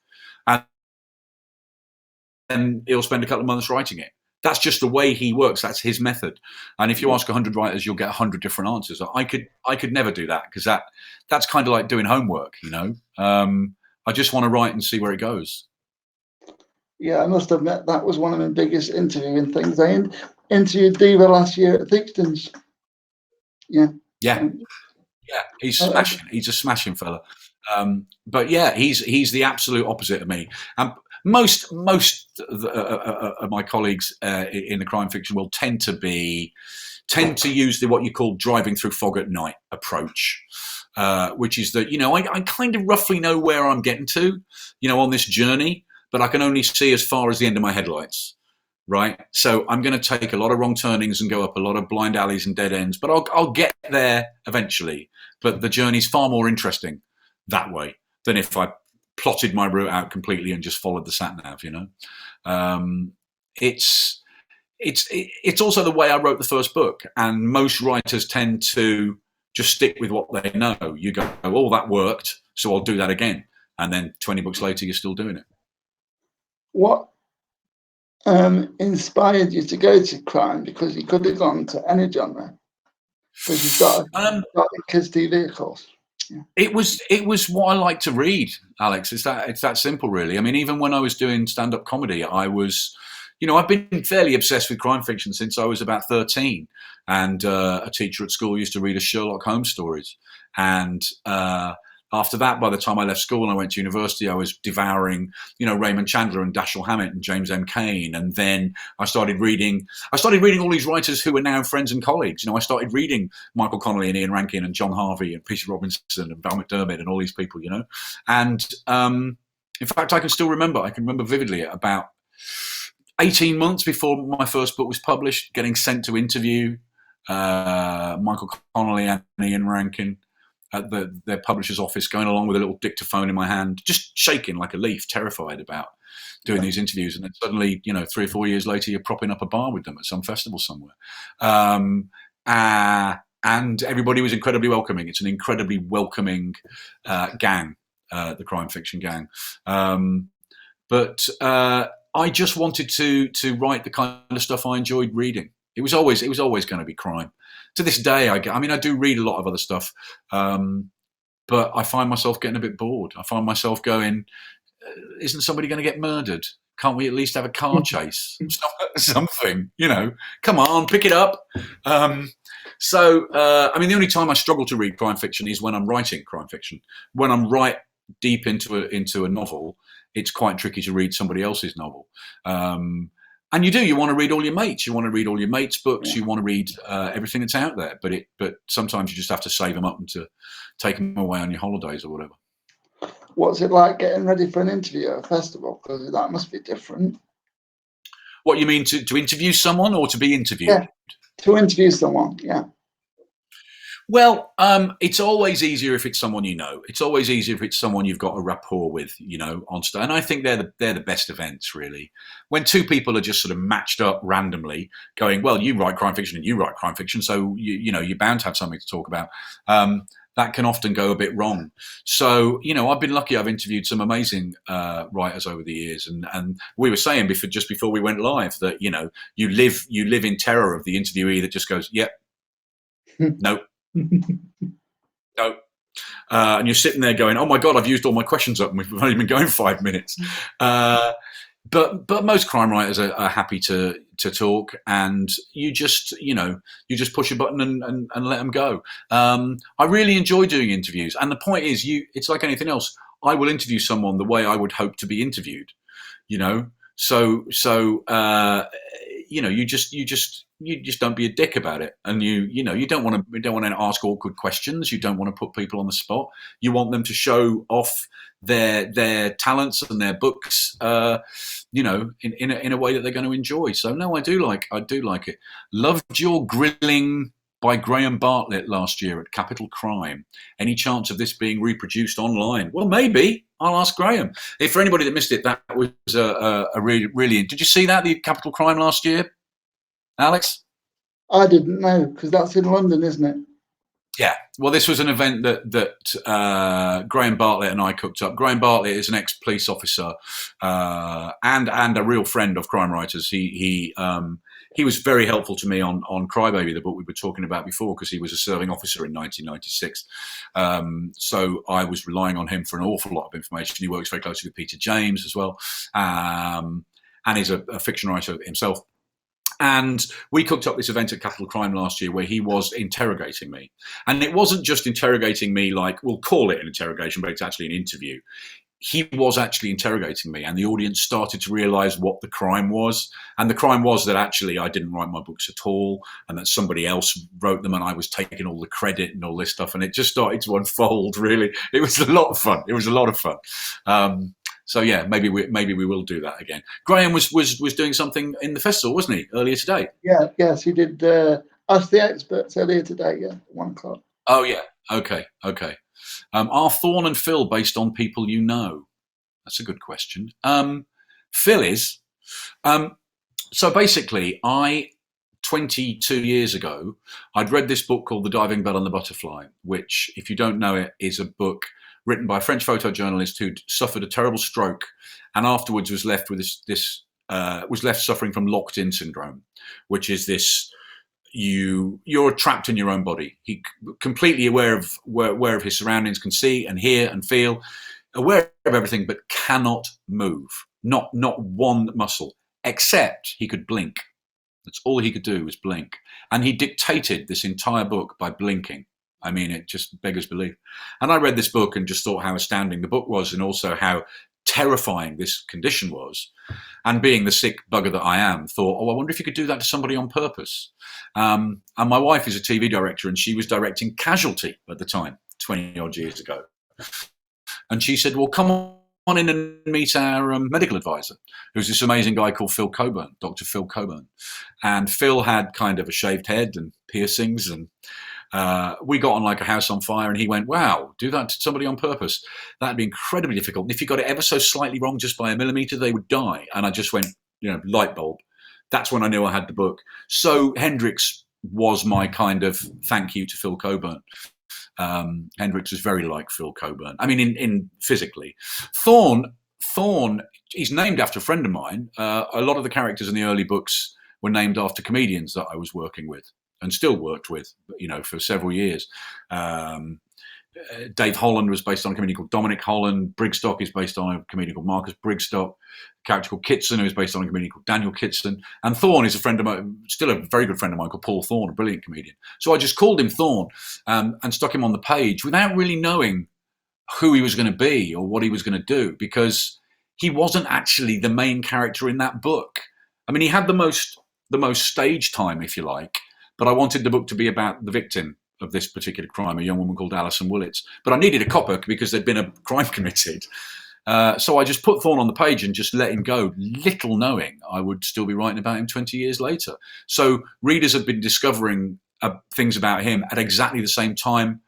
And he'll spend a couple of months writing it. That's just the way he works. That's his method. And if you ask 100 writers, you'll get 100 different answers. I could never do that because that's kind of like doing homework, I just want to write and see where it goes. Yeah, I must admit that was one of my biggest interviewing things. I interviewed Deaver last year at Thigton's. Yeah. Yeah, he's smashing. He's a smashing fella. But yeah, he's the absolute opposite of me. Most of my colleagues in the crime fiction world tend to use what you call driving through fog at night approach, which is that I kind of roughly know where I'm getting to, on this journey, but I can only see as far as the end of my headlights. Right, so I'm going to take a lot of wrong turnings and go up a lot of blind alleys and dead ends, but I'll get there eventually. But the journey's far more interesting that way than if I plotted my route out completely and just followed the sat nav. It's also the way I wrote the first book, and most writers tend to just stick with what they know. You go, oh, that worked, so I'll do that again, and then 20 books later, you're still doing it. What inspired you to go to crime? Because you could have gone to any genre. Because you started kids' TV, of course. Yeah. It was what I like to read, Alex. It's that simple, really. I mean, even when I was doing stand-up comedy, I was, I've been fairly obsessed with crime fiction since I was about 13, and a teacher at school used to read us Sherlock Holmes stories, and after that, by the time I left school and I went to university, I was devouring, Raymond Chandler and Dashiell Hammett and James M. Cain. And then I started reading all these writers who are now friends and colleagues. I started reading Michael Connolly and Ian Rankin and John Harvey and Peter Robinson and Val McDermid and all these people, And in fact, I can remember vividly about 18 months before my first book was published, getting sent to interview Michael Connolly and Ian Rankin at their publisher's office, going along with a little dictaphone in my hand, just shaking like a leaf, terrified about doing these interviews. And then suddenly, 3 or 4 years later, you're propping up a bar with them at some festival somewhere. And everybody was incredibly welcoming. It's an incredibly welcoming gang, the crime fiction gang. But I just wanted to write the kind of stuff I enjoyed reading. It was always going to be crime. To this day, I do read a lot of other stuff, but I find myself getting a bit bored. I find myself going, isn't somebody going to get murdered? Can't we at least have a car chase? Something, come on, pick it up. So, the only time I struggle to read crime fiction is when I'm writing crime fiction. When I'm right deep into a novel, it's quite tricky to read somebody else's novel. And you want to read all your mates. You want to read all your mates' books. Yeah. You want to read everything that's out there. But sometimes you just have to save them up and to take them away on your holidays or whatever. What's it like getting ready for an interview at a festival? Because that must be different. What you mean, to interview someone or to be interviewed? Yeah, to interview someone, yeah. Well, it's always easier if it's someone you know. It's always easier if it's someone you've got a rapport with, on stage. And I think they're the best events, really. When two people are just sort of matched up randomly, going, well, you write crime fiction and you write crime fiction, so you're bound to have something to talk about. that can often go a bit wrong. So, I've been lucky. I've interviewed some amazing writers over the years, and we were saying just before we went live that you live in terror of the interviewee that just goes, "Yep, no, no," and you're sitting there going, "Oh my God, I've used all my questions up, and we've only been going 5 minutes." But most crime writers are happy to talk, and you just push a button and let them go. I really enjoy doing interviews, and the point is, it's like anything else. I will interview someone the way I would hope to be interviewed. So you just don't be a dick about it, and you don't want to ask awkward questions. You don't want to put people on the spot. You want them to show off their talents and their books, in a way that they're going to enjoy. So no, I do like it. Loved your grilling by Graham Bartlett last year at Capital Crime. Any chance of this being reproduced online? Well, maybe. I'll ask Graham. If for anybody that missed it, that was a really. Did you see that, the Capital Crime last year, Alex? I didn't know, because that's in London, isn't it? Yeah. Well, this was an event that Graham Bartlett and I cooked up. Graham Bartlett is an ex-police officer and a real friend of crime writers. He was very helpful to me on Crybaby, the book we were talking about before, because he was a serving officer in 1996. So I was relying on him for an awful lot of information. He works very closely with Peter James as well, and he's a fiction writer himself. And we cooked up this event at Capital Crime last year where he was interrogating me. And it wasn't just interrogating me like, we'll call it an interrogation, but it's actually an interview. He was actually interrogating me, and the audience started to realize what the crime was. And the crime was that actually I didn't write my books at all, and that somebody else wrote them, and I was taking all the credit and all this stuff. And it just started to unfold, really. It was a lot of fun. It was a lot of fun. So yeah, maybe we will do that again. Graham was doing something in the festival, wasn't he, earlier today? Yeah, yes, he did. Ask the Experts earlier today. Yeah, 1 o'clock. Oh yeah, okay. Are Thorn and Phil based on people you know? That's a good question. Phil is. So basically, 22 years ago, I'd read this book called The Diving Bell and the Butterfly, which, if you don't know it, is a book written by a French photojournalist who'd suffered a terrible stroke, and afterwards was left with was left suffering from locked-in syndrome, which is this: you're trapped in your own body. He completely aware of his surroundings, can see and hear and feel, aware of everything, but cannot move. Not one muscle, except he could blink. That's all he could do was blink, and he dictated this entire book by blinking. I mean, it just beggars belief. And I read this book and just thought how astounding the book was, and also how terrifying this condition was. And being the sick bugger that I am, thought, I wonder if you could do that to somebody on purpose. And my wife is a TV director, and she was directing Casualty at the time, 20 odd years ago. And she said, well, come on in and meet our medical advisor, who's this amazing guy called Phil Coburn, Dr. Phil Coburn. And Phil had kind of a shaved head and piercings, and we got on like a house on fire, and he went, wow, do that to somebody on purpose. That'd be incredibly difficult. And if you got it ever so slightly wrong, just by a millimeter, they would die. And I just went, light bulb. That's when I knew I had the book. So Hendrix was my kind of thank you to Phil Coburn. Hendrix was very like Phil Coburn. I mean, in physically. Thorn, he's named after a friend of mine. A lot of the characters in the early books were named after comedians that I was working with, and still worked with, for several years. Dave Holland was based on a comedian called Dominic Holland. Brigstock is based on a comedian called Marcus Brigstock. A character called Kitson, who is based on a comedian called Daniel Kitson. And Thorn is a friend of mine, still a very good friend of mine, called Paul Thorn, a brilliant comedian. So I just called him Thorn and stuck him on the page without really knowing who he was going to be or what he was going to do, because he wasn't actually the main character in that book. I mean, he had the most stage time, if you like, but I wanted the book to be about the victim of this particular crime, a young woman called Alison Willits. But I needed a copper because there'd been a crime committed. So I just put Thorn on the page and just let him go, little knowing I would still be writing about him 20 years later. So readers have been discovering things about him at exactly the same time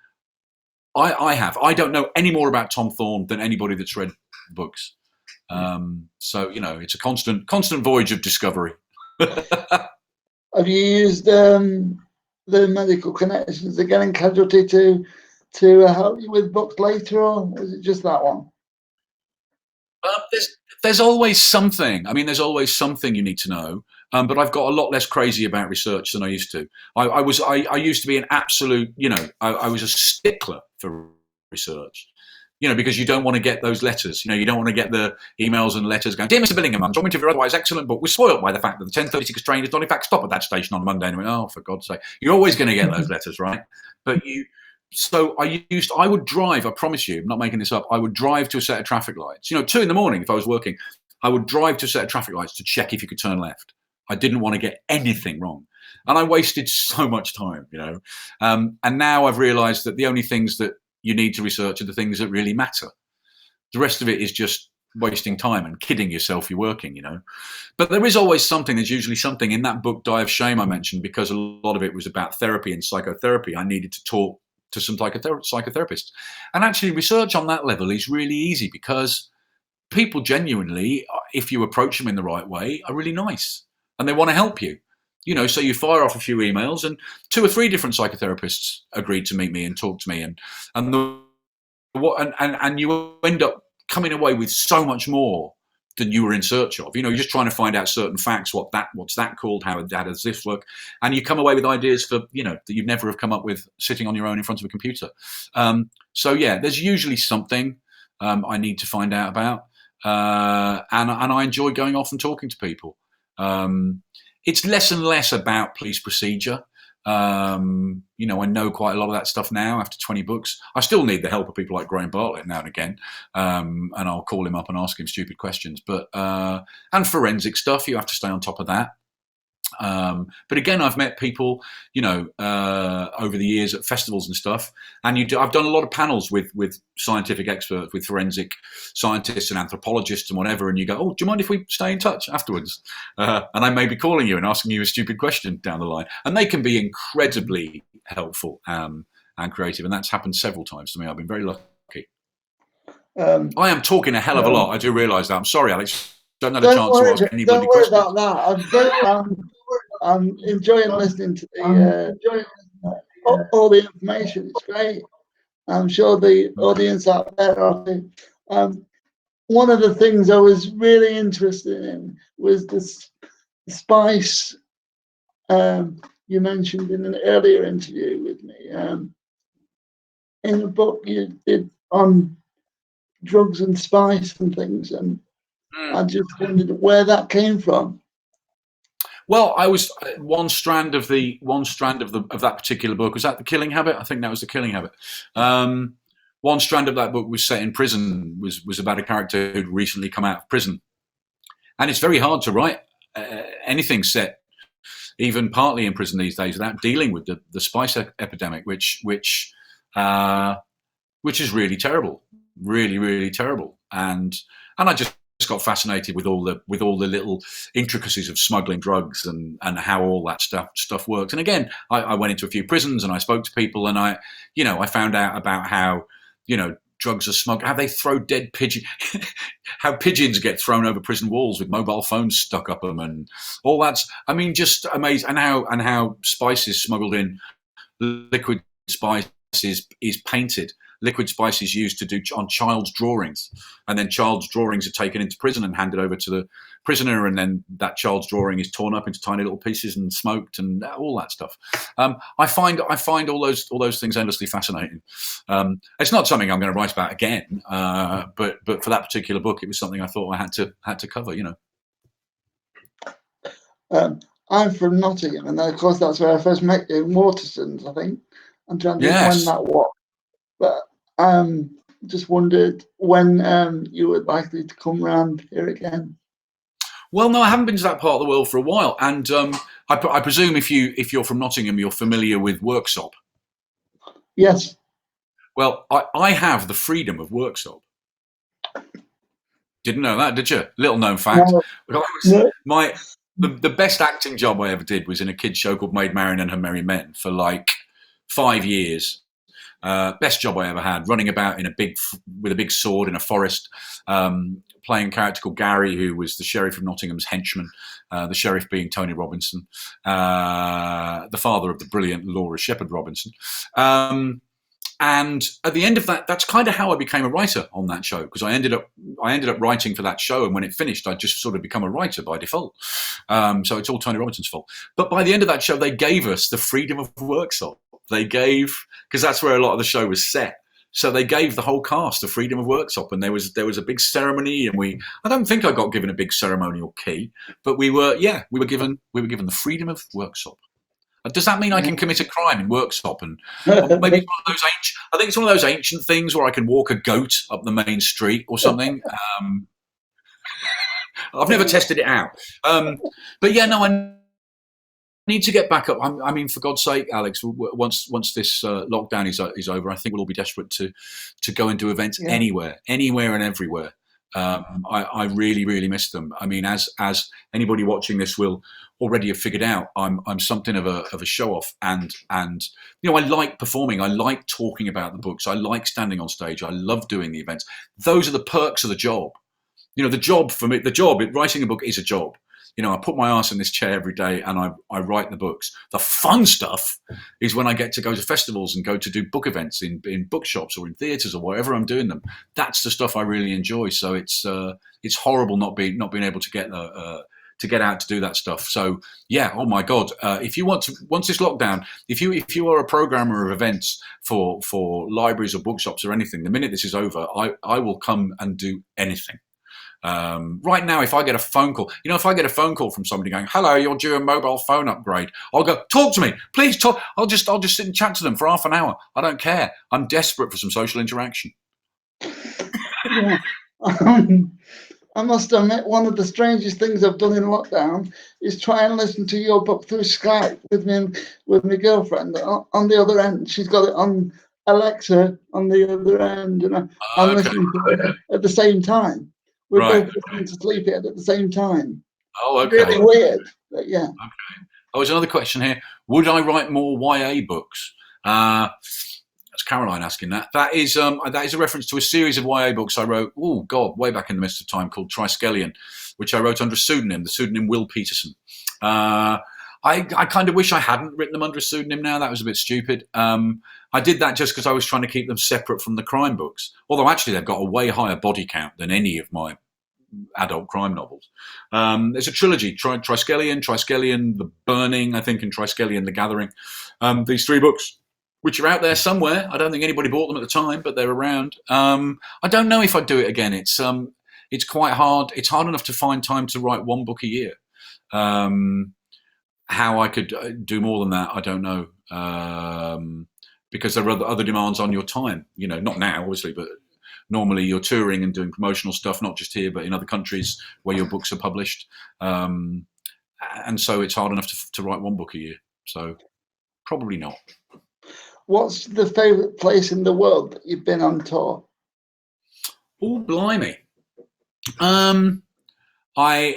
I have. I don't know any more about Tom Thorn than anybody that's read books. So, it's a constant voyage of discovery. Have you used the medical connections again in Casualty to to help you with books later, or was it just that one? There's always something. I mean, there's always something you need to know. But I've got a lot less crazy about research than I used to. I used to be an absolute, I was a stickler for research. Because you don't want to get those letters. You don't want to get the emails and letters going, "Dear Mr. Billingham, I'm talking to your otherwise excellent book. We're spoiled by the fact that the 10:36 train does not in fact stop at that station on Monday." And I went, "Oh, for God's sake!" You're always going to get those letters, right? So I would drive. I promise you, I'm not making this up. I would drive to a set of traffic lights. 2 a.m. if I was working, I would drive to a set of traffic lights to check if you could turn left. I didn't want to get anything wrong, and I wasted so much time. And now I've realised that the only things that you need to research are the things that really matter. The rest of it is just wasting time and kidding yourself you're working, But there is always something. There's usually something in that book, Die of Shame, I mentioned, because a lot of it was about therapy and psychotherapy. I needed to talk to some psychotherapists. And actually research on that level is really easy because people genuinely, if you approach them in the right way, are really nice and they want to help you. So you fire off a few emails, and 2 or 3 different psychotherapists agreed to meet me and talk to me, and you end up coming away with so much more than you were in search of. You're just trying to find out certain facts. What's that called? How does this look? And you come away with ideas for that you'd never have come up with sitting on your own in front of a computer. So yeah, there's usually something I need to find out about, and I enjoy going off and talking to people. It's less and less about police procedure. I know quite a lot of that stuff now after 20 books. I still need the help of people like Graham Bartlett now and again, and I'll call him up and ask him stupid questions. But and forensic stuff, you have to stay on top of that. But again, I've met people, over the years at festivals and stuff, and I've done a lot of panels with scientific experts, with forensic scientists and anthropologists and whatever, and you go, "Oh, do you mind if we stay in touch afterwards?" And I may be calling you and asking you a stupid question down the line, and they can be incredibly helpful and creative, and that's happened several times to me. I've been very lucky. I am talking a hell of a lot. I do realise that. I'm sorry, Alex. Don't have a chance to ask anybody questions. Don't worry about that. I'm enjoying listening to all the information. It's great. I'm sure the audience out there are too. One of the things I was really interested in was the spice you mentioned in an earlier interview with me. In a book you did on drugs and spice and things, and I just wondered where that came from. Well, I was one strand of that particular book. Was that The Killing Habit? I think that was The Killing Habit. One strand of that book was set in prison. Was about a character who'd recently come out of prison, and it's very hard to write anything set even partly in prison these days without dealing with the spice epidemic, which is really terrible, really, really terrible. And I just got fascinated with all the little intricacies of smuggling drugs and how all that stuff works. And again, I went into a few prisons and I spoke to people, and I found out about how, drugs are smuggled, how they throw dead pigeons, how pigeons get thrown over prison walls with mobile phones stuck up them, and all that's, just amazing. And how spice is smuggled in, liquid spice is painted. Liquid spice is used to do on child's drawings, and then child's drawings are taken into prison and handed over to the prisoner, and then that child's drawing is torn up into tiny little pieces and smoked and all that stuff. I find all those things endlessly fascinating. It's not something I'm going to write about again, but for that particular book, it was something I thought I had to cover. I'm from Nottingham, and of course that's where I first met you in Waterston's, I think. I'm trying to think when that was. But just wondered when you were likely to come round here again. Well, no, I haven't been to that part of the world for a while, and I presume if you're from Nottingham, you're familiar with Worksop. Yes. Well, I have the freedom of Worksop. Didn't know that, did you? Little known fact. No. The best acting job I ever did was in a kids show called Maid Marian and Her Merry Men for like 5 years. Best job I ever had, running about with a big sword in a forest, playing a character called Gary, who was the sheriff of Nottingham's henchman, the sheriff being Tony Robinson, the father of the brilliant Laura Shepherd Robinson. And at the end of that, that's kind of how I became a writer on that show, because I ended up writing for that show, and when it finished, I just sort of become a writer by default. So it's all Tony Robinson's fault. But by the end of that show, they gave us the freedom of workshop. They gave, because that's where a lot of the show was set. So they gave the whole cast the freedom of workshop, and there was a big ceremony, and I don't think I got given a big ceremonial key, but we were given the freedom of workshop. Does that mean I can commit a crime in workshop? And maybe it's one of those I think it's one of those ancient things where I can walk a goat up the main street or something. I've never tested it out. But yeah, no, I need to get back up. I mean, for God's sake, Alex, once this lockdown is over, I think we'll all be desperate to go and do events anywhere and everywhere. I really, really miss them. I mean, as anybody watching this will already have figured out, I'm something of a show off, and you know, I like performing. I like talking about the books. I like standing on stage. I love doing the events. Those are the perks of the job. You know, the job for me, writing a book is a job. You know, I put my ass in this chair every day and I write the books. The fun stuff is when I get to go to festivals and go to do book events in bookshops or in theatres or wherever I'm doing them. That's the stuff I really enjoy. So it's horrible not being able to get out to do that stuff. So yeah, oh my God, if you want to, once this lockdown, if you are a programmer of events for libraries or bookshops or anything, the minute this is over, I will come and do anything. Right now, if I get a phone call, from somebody going, "Hello, you're due a mobile phone upgrade," I'll go, "Talk to me, please talk." I'll just sit and chat to them for half an hour. I don't care. I'm desperate for some social interaction. Yeah. I must admit, one of the strangest things I've done in lockdown is try and listen to your book through Skype with my girlfriend on the other end. She's got it on Alexa on the other end, and I'm listening to it at the same time. We're both listening to sleep at the same time. Oh, okay. Really weird, but yeah. Okay. Oh, there's another question here. Would I write more YA books? That's Caroline asking that. That is a reference to a series of YA books I wrote, oh God, way back in the midst of time, called Triskelion, which I wrote under a pseudonym, the pseudonym Will Peterson. I kind of wish I hadn't written them under a pseudonym now. That was a bit stupid. I did that just because I was trying to keep them separate from the crime books. Although actually they've got a way higher body count than any of my adult crime novels. There's a trilogy, Triskelion, The Burning, I think, and Triskelion, The Gathering. These three books, which are out there somewhere. I don't think anybody bought them at the time, but they're around. I don't know if I'd do it again. It's quite hard. It's hard enough to find time to write one book a year. How I could do more than that, I don't know. Because there are other demands on your time. You know, not now, obviously, but normally you're touring and doing promotional stuff, not just here, but in other countries where your books are published. And so it's hard enough to write one book a year. So probably not. What's the favourite place in the world that you've been on tour? Oh, blimey. I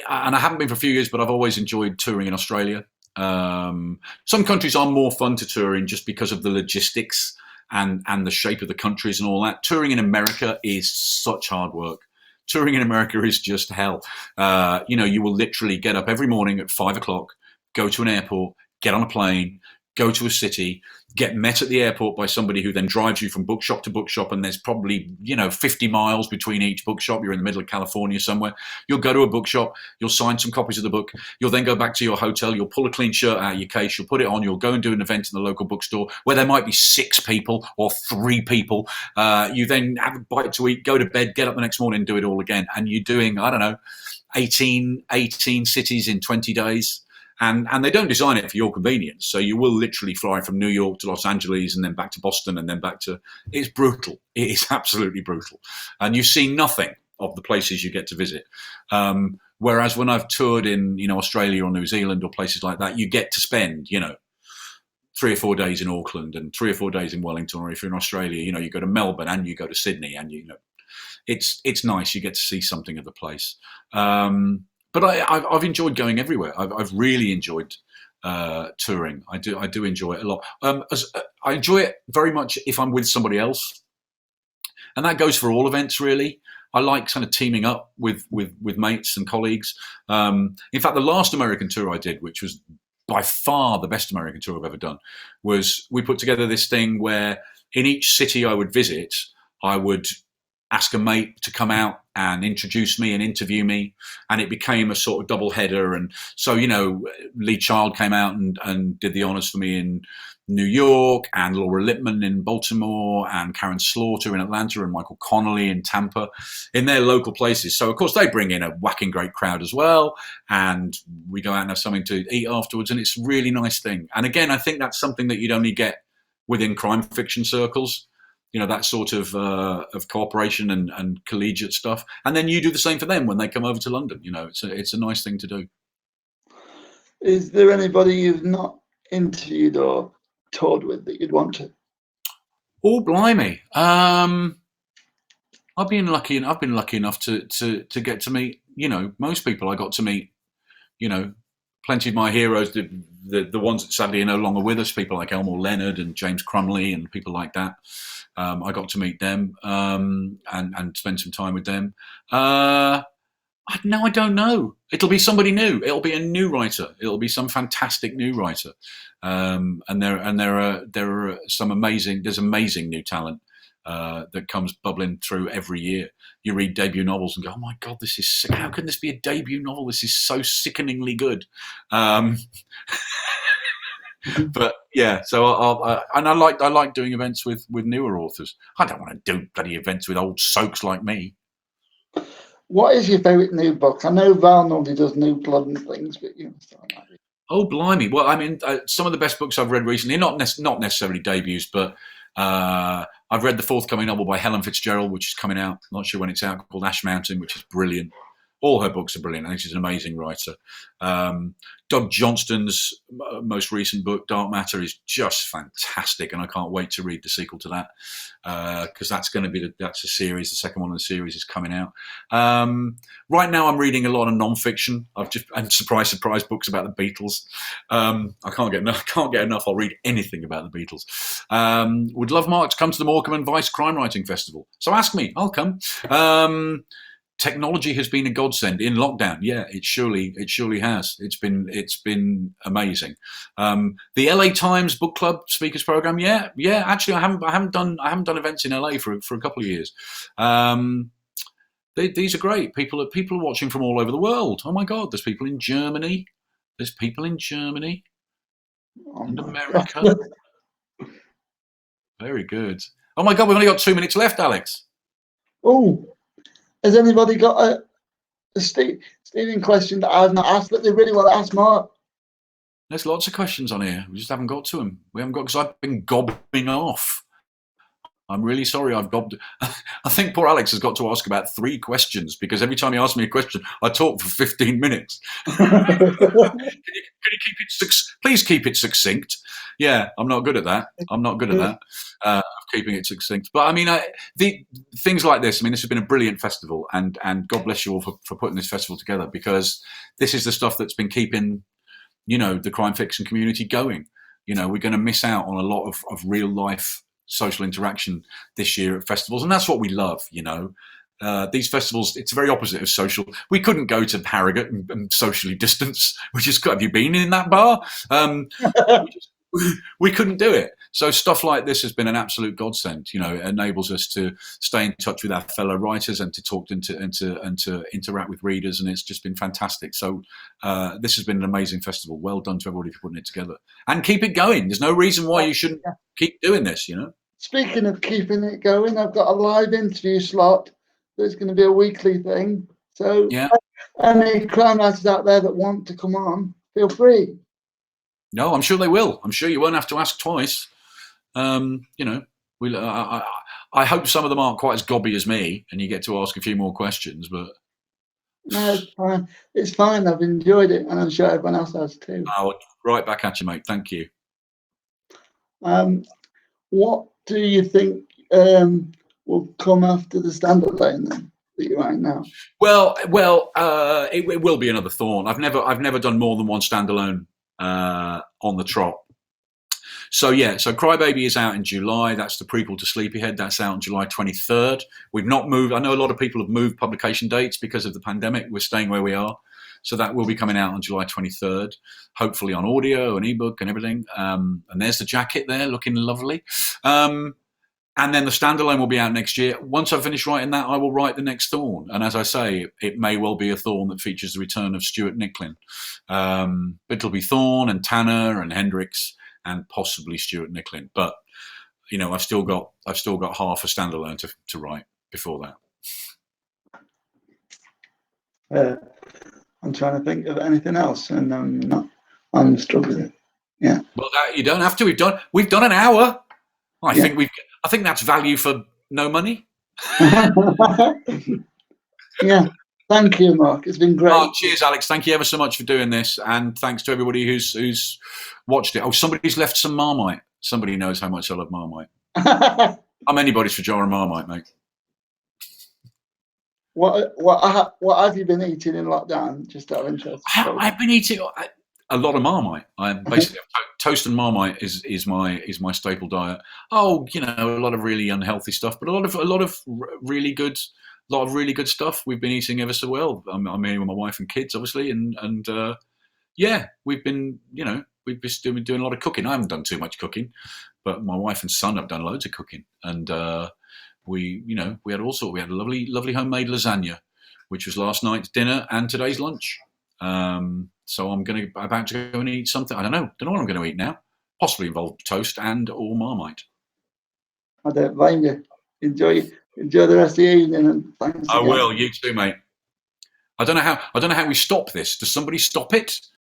haven't been for a few years, but I've always enjoyed touring in Australia. Some countries are more fun to tour in just because of the logistics and the shape of the countries and all that. Touring in America is such hard work. Touring in America is just hell. You will literally get up every morning at 5 o'clock, go to an airport, get on a plane, go to a city, get met at the airport by somebody who then drives you from bookshop to bookshop, and there's probably 50 miles between each bookshop. You're in the middle of California somewhere. You'll go to a bookshop, you'll sign some copies of the book, you'll then go back to your hotel, you'll pull a clean shirt out of your case, you'll put it on, you'll go and do an event in the local bookstore where there might be 6 people or 3 people. You then have a bite to eat, go to bed, get up the next morning and do it all again. And you're doing, 18 cities in 20 days. And they don't design it for your convenience. So you will literally fly from New York to Los Angeles and then back to Boston and then back to... It's brutal. It is absolutely brutal. And you see nothing of the places you get to visit. Whereas when I've toured in, Australia or New Zealand or places like that, you get to spend, 3 or 4 days in Auckland and 3 or 4 days in Wellington. Or if you're in Australia, you go to Melbourne and you go to Sydney and, it's nice. You get to see something of the place. But I've enjoyed going everywhere. I've really enjoyed touring. I do enjoy it a lot. I enjoy it very much if I'm with somebody else, and that goes for all events really. I like kind of teaming up with mates and colleagues. In fact, the last American tour I did, which was by far the best American tour I've ever done, was we put together this thing where in each city I would visit, I would ask a mate to come out and introduce me and interview me, and it became a sort of double header. And so, Lee Child came out and did the honors for me in New York, and Laura Lippman in Baltimore, and Karen Slaughter in Atlanta, and Michael Connolly in Tampa, in their local places. So, of course, they bring in a whacking great crowd as well, and we go out and have something to eat afterwards, and it's a really nice thing. And again, I think that's something that you'd only get within crime fiction circles. That sort of cooperation and collegiate stuff. And then you do the same for them when they come over to London. It's a nice thing to do. Is there anybody you've not interviewed or toured with that you'd want to? Oh, blimey. I've been lucky enough to get to meet, most people I got to meet, plenty of my heroes, the ones that sadly are no longer with us, people like Elmore Leonard and James Crumley and people like that. I got to meet them and spend some time with them. I don't know. It'll be somebody new. It'll be a new writer. It'll be some fantastic new writer. And there are some amazing new talent that comes bubbling through every year. You read debut novels and go, oh my God, this is sick. How can this be a debut novel? This is so sickeningly good. But yeah, so I like doing events with newer authors. I don't want to do bloody events with old soaks like me. What is your favourite new book? I know Val normally does new blood and things, but Oh, blimey. Well, I mean, some of the best books I've read recently, not necessarily debuts, but I've read the forthcoming novel by Helen Fitzgerald, which is coming out, not sure when it's out, called Ash Mountain, which is brilliant. All her books are brilliant. I think she's an amazing writer. Doug Johnston's most recent book, Dark Matter, is just fantastic, and I can't wait to read the sequel to that because that's going to be that's a series. The second one of the series is coming out. Right now, I'm reading a lot of non-fiction. And surprise, books about the Beatles. I can't get enough. I'll read anything about the Beatles. Would love Mark to come to the Morecambe and Vice Crime Writing Festival. So ask me, I'll come. Technology has been a godsend in lockdown. Yeah, it surely has. It's been amazing. The LA Times Book Club Speakers Program. Yeah. Actually, I haven't done events in LA for a couple of years. These are great. People are watching from all over the world. Oh my God, there's people in Germany. And America. Very good. Oh my God, we've only got 2 minutes left, Alex. Oh. Has anybody got a Stephen question that I've not asked that they really want to ask Mark? There's lots of questions on here. We just haven't got to them. We haven't got because I've been gobbing off. I'm really sorry I've gobbed. I think poor Alex has got to ask about 3 questions because every time he asks me a question, I talk for 15 minutes. Can you keep it please keep it succinct. Yeah, I'm not good at that. Keeping it succinct. But I mean, the things like this, I mean, this has been a brilliant festival and God bless you all for putting this festival together because this is the stuff that's been keeping, the crime fiction community going. We're going to miss out on a lot of real life social interaction this year at festivals. And that's what we love, these festivals, it's very opposite of social. We couldn't go to Haraga and socially distance, which is, have you been in that bar? We couldn't do it. So stuff like this has been an absolute godsend. It enables us to stay in touch with our fellow writers and to talk and to interact with readers, and it's just been fantastic. So this has been an amazing festival. Well done to everybody for putting it together, and keep it going. There's no reason why you shouldn't keep doing this. Speaking of keeping it going, I've got a live interview slot. There's going to be a weekly thing. So yeah, any crime writers out there that want to come on, feel free. No, I'm sure they will. I'm sure you won't have to ask twice. I hope some of them aren't quite as gobby as me, and you get to ask a few more questions. But no, it's fine. It's fine. I've enjoyed it, and I'm sure everyone else has too. Oh, right back at you, mate. Thank you. What do you think will come after the standalone then that you're writing now? Well, it will be another Thorn. I've never done more than one standalone on the trot. So Crybaby is out in July. That's the prequel to Sleepyhead. That's out on July 23rd. We've not moved. I know a lot of people have moved publication dates because of the pandemic. We're staying where we are. So that will be coming out on July 23rd, hopefully on audio and ebook and everything. And there's the jacket there looking lovely. And then the standalone will be out next year. Once I finish writing that, I will write the next Thorn. And as I say, it may well be a Thorn that features the return of Stewart Micklin. It'll be Thorn and Tanner and Hendricks and possibly Stewart Micklin. But I've still got half a standalone to write before that. I'm trying to think of anything else, and I'm struggling. Yeah. Well, you don't have to. We've done an hour. I think that's value for no money. Yeah. Thank you, Mark. It's been great. Oh, cheers, Alex. Thank you ever so much for doing this, and thanks to everybody who's watched it. Oh, somebody's left some Marmite. Somebody knows how much I love Marmite. I'm anybody's for jar of Marmite, mate. What have you been eating in lockdown? Just out of interest. I've been eating a lot of Marmite. I'm basically toast and Marmite is my staple diet. Oh, a lot of really unhealthy stuff, but a lot of really good stuff. We've been eating ever so well. I mean, with my wife and kids, obviously, and we've been we've been doing a lot of cooking. I haven't done too much cooking, but my wife and son have done loads of cooking, and we had all sorts. We had a lovely homemade lasagna, which was last night's dinner and today's lunch. So I'm about to go and eat something. I don't know what I'm going to eat now. Possibly involve toast and or Marmite. I don't blame you. Enjoy the rest of the evening, and thanks. I will. You too, mate. I don't know how we stop this. Does somebody stop it?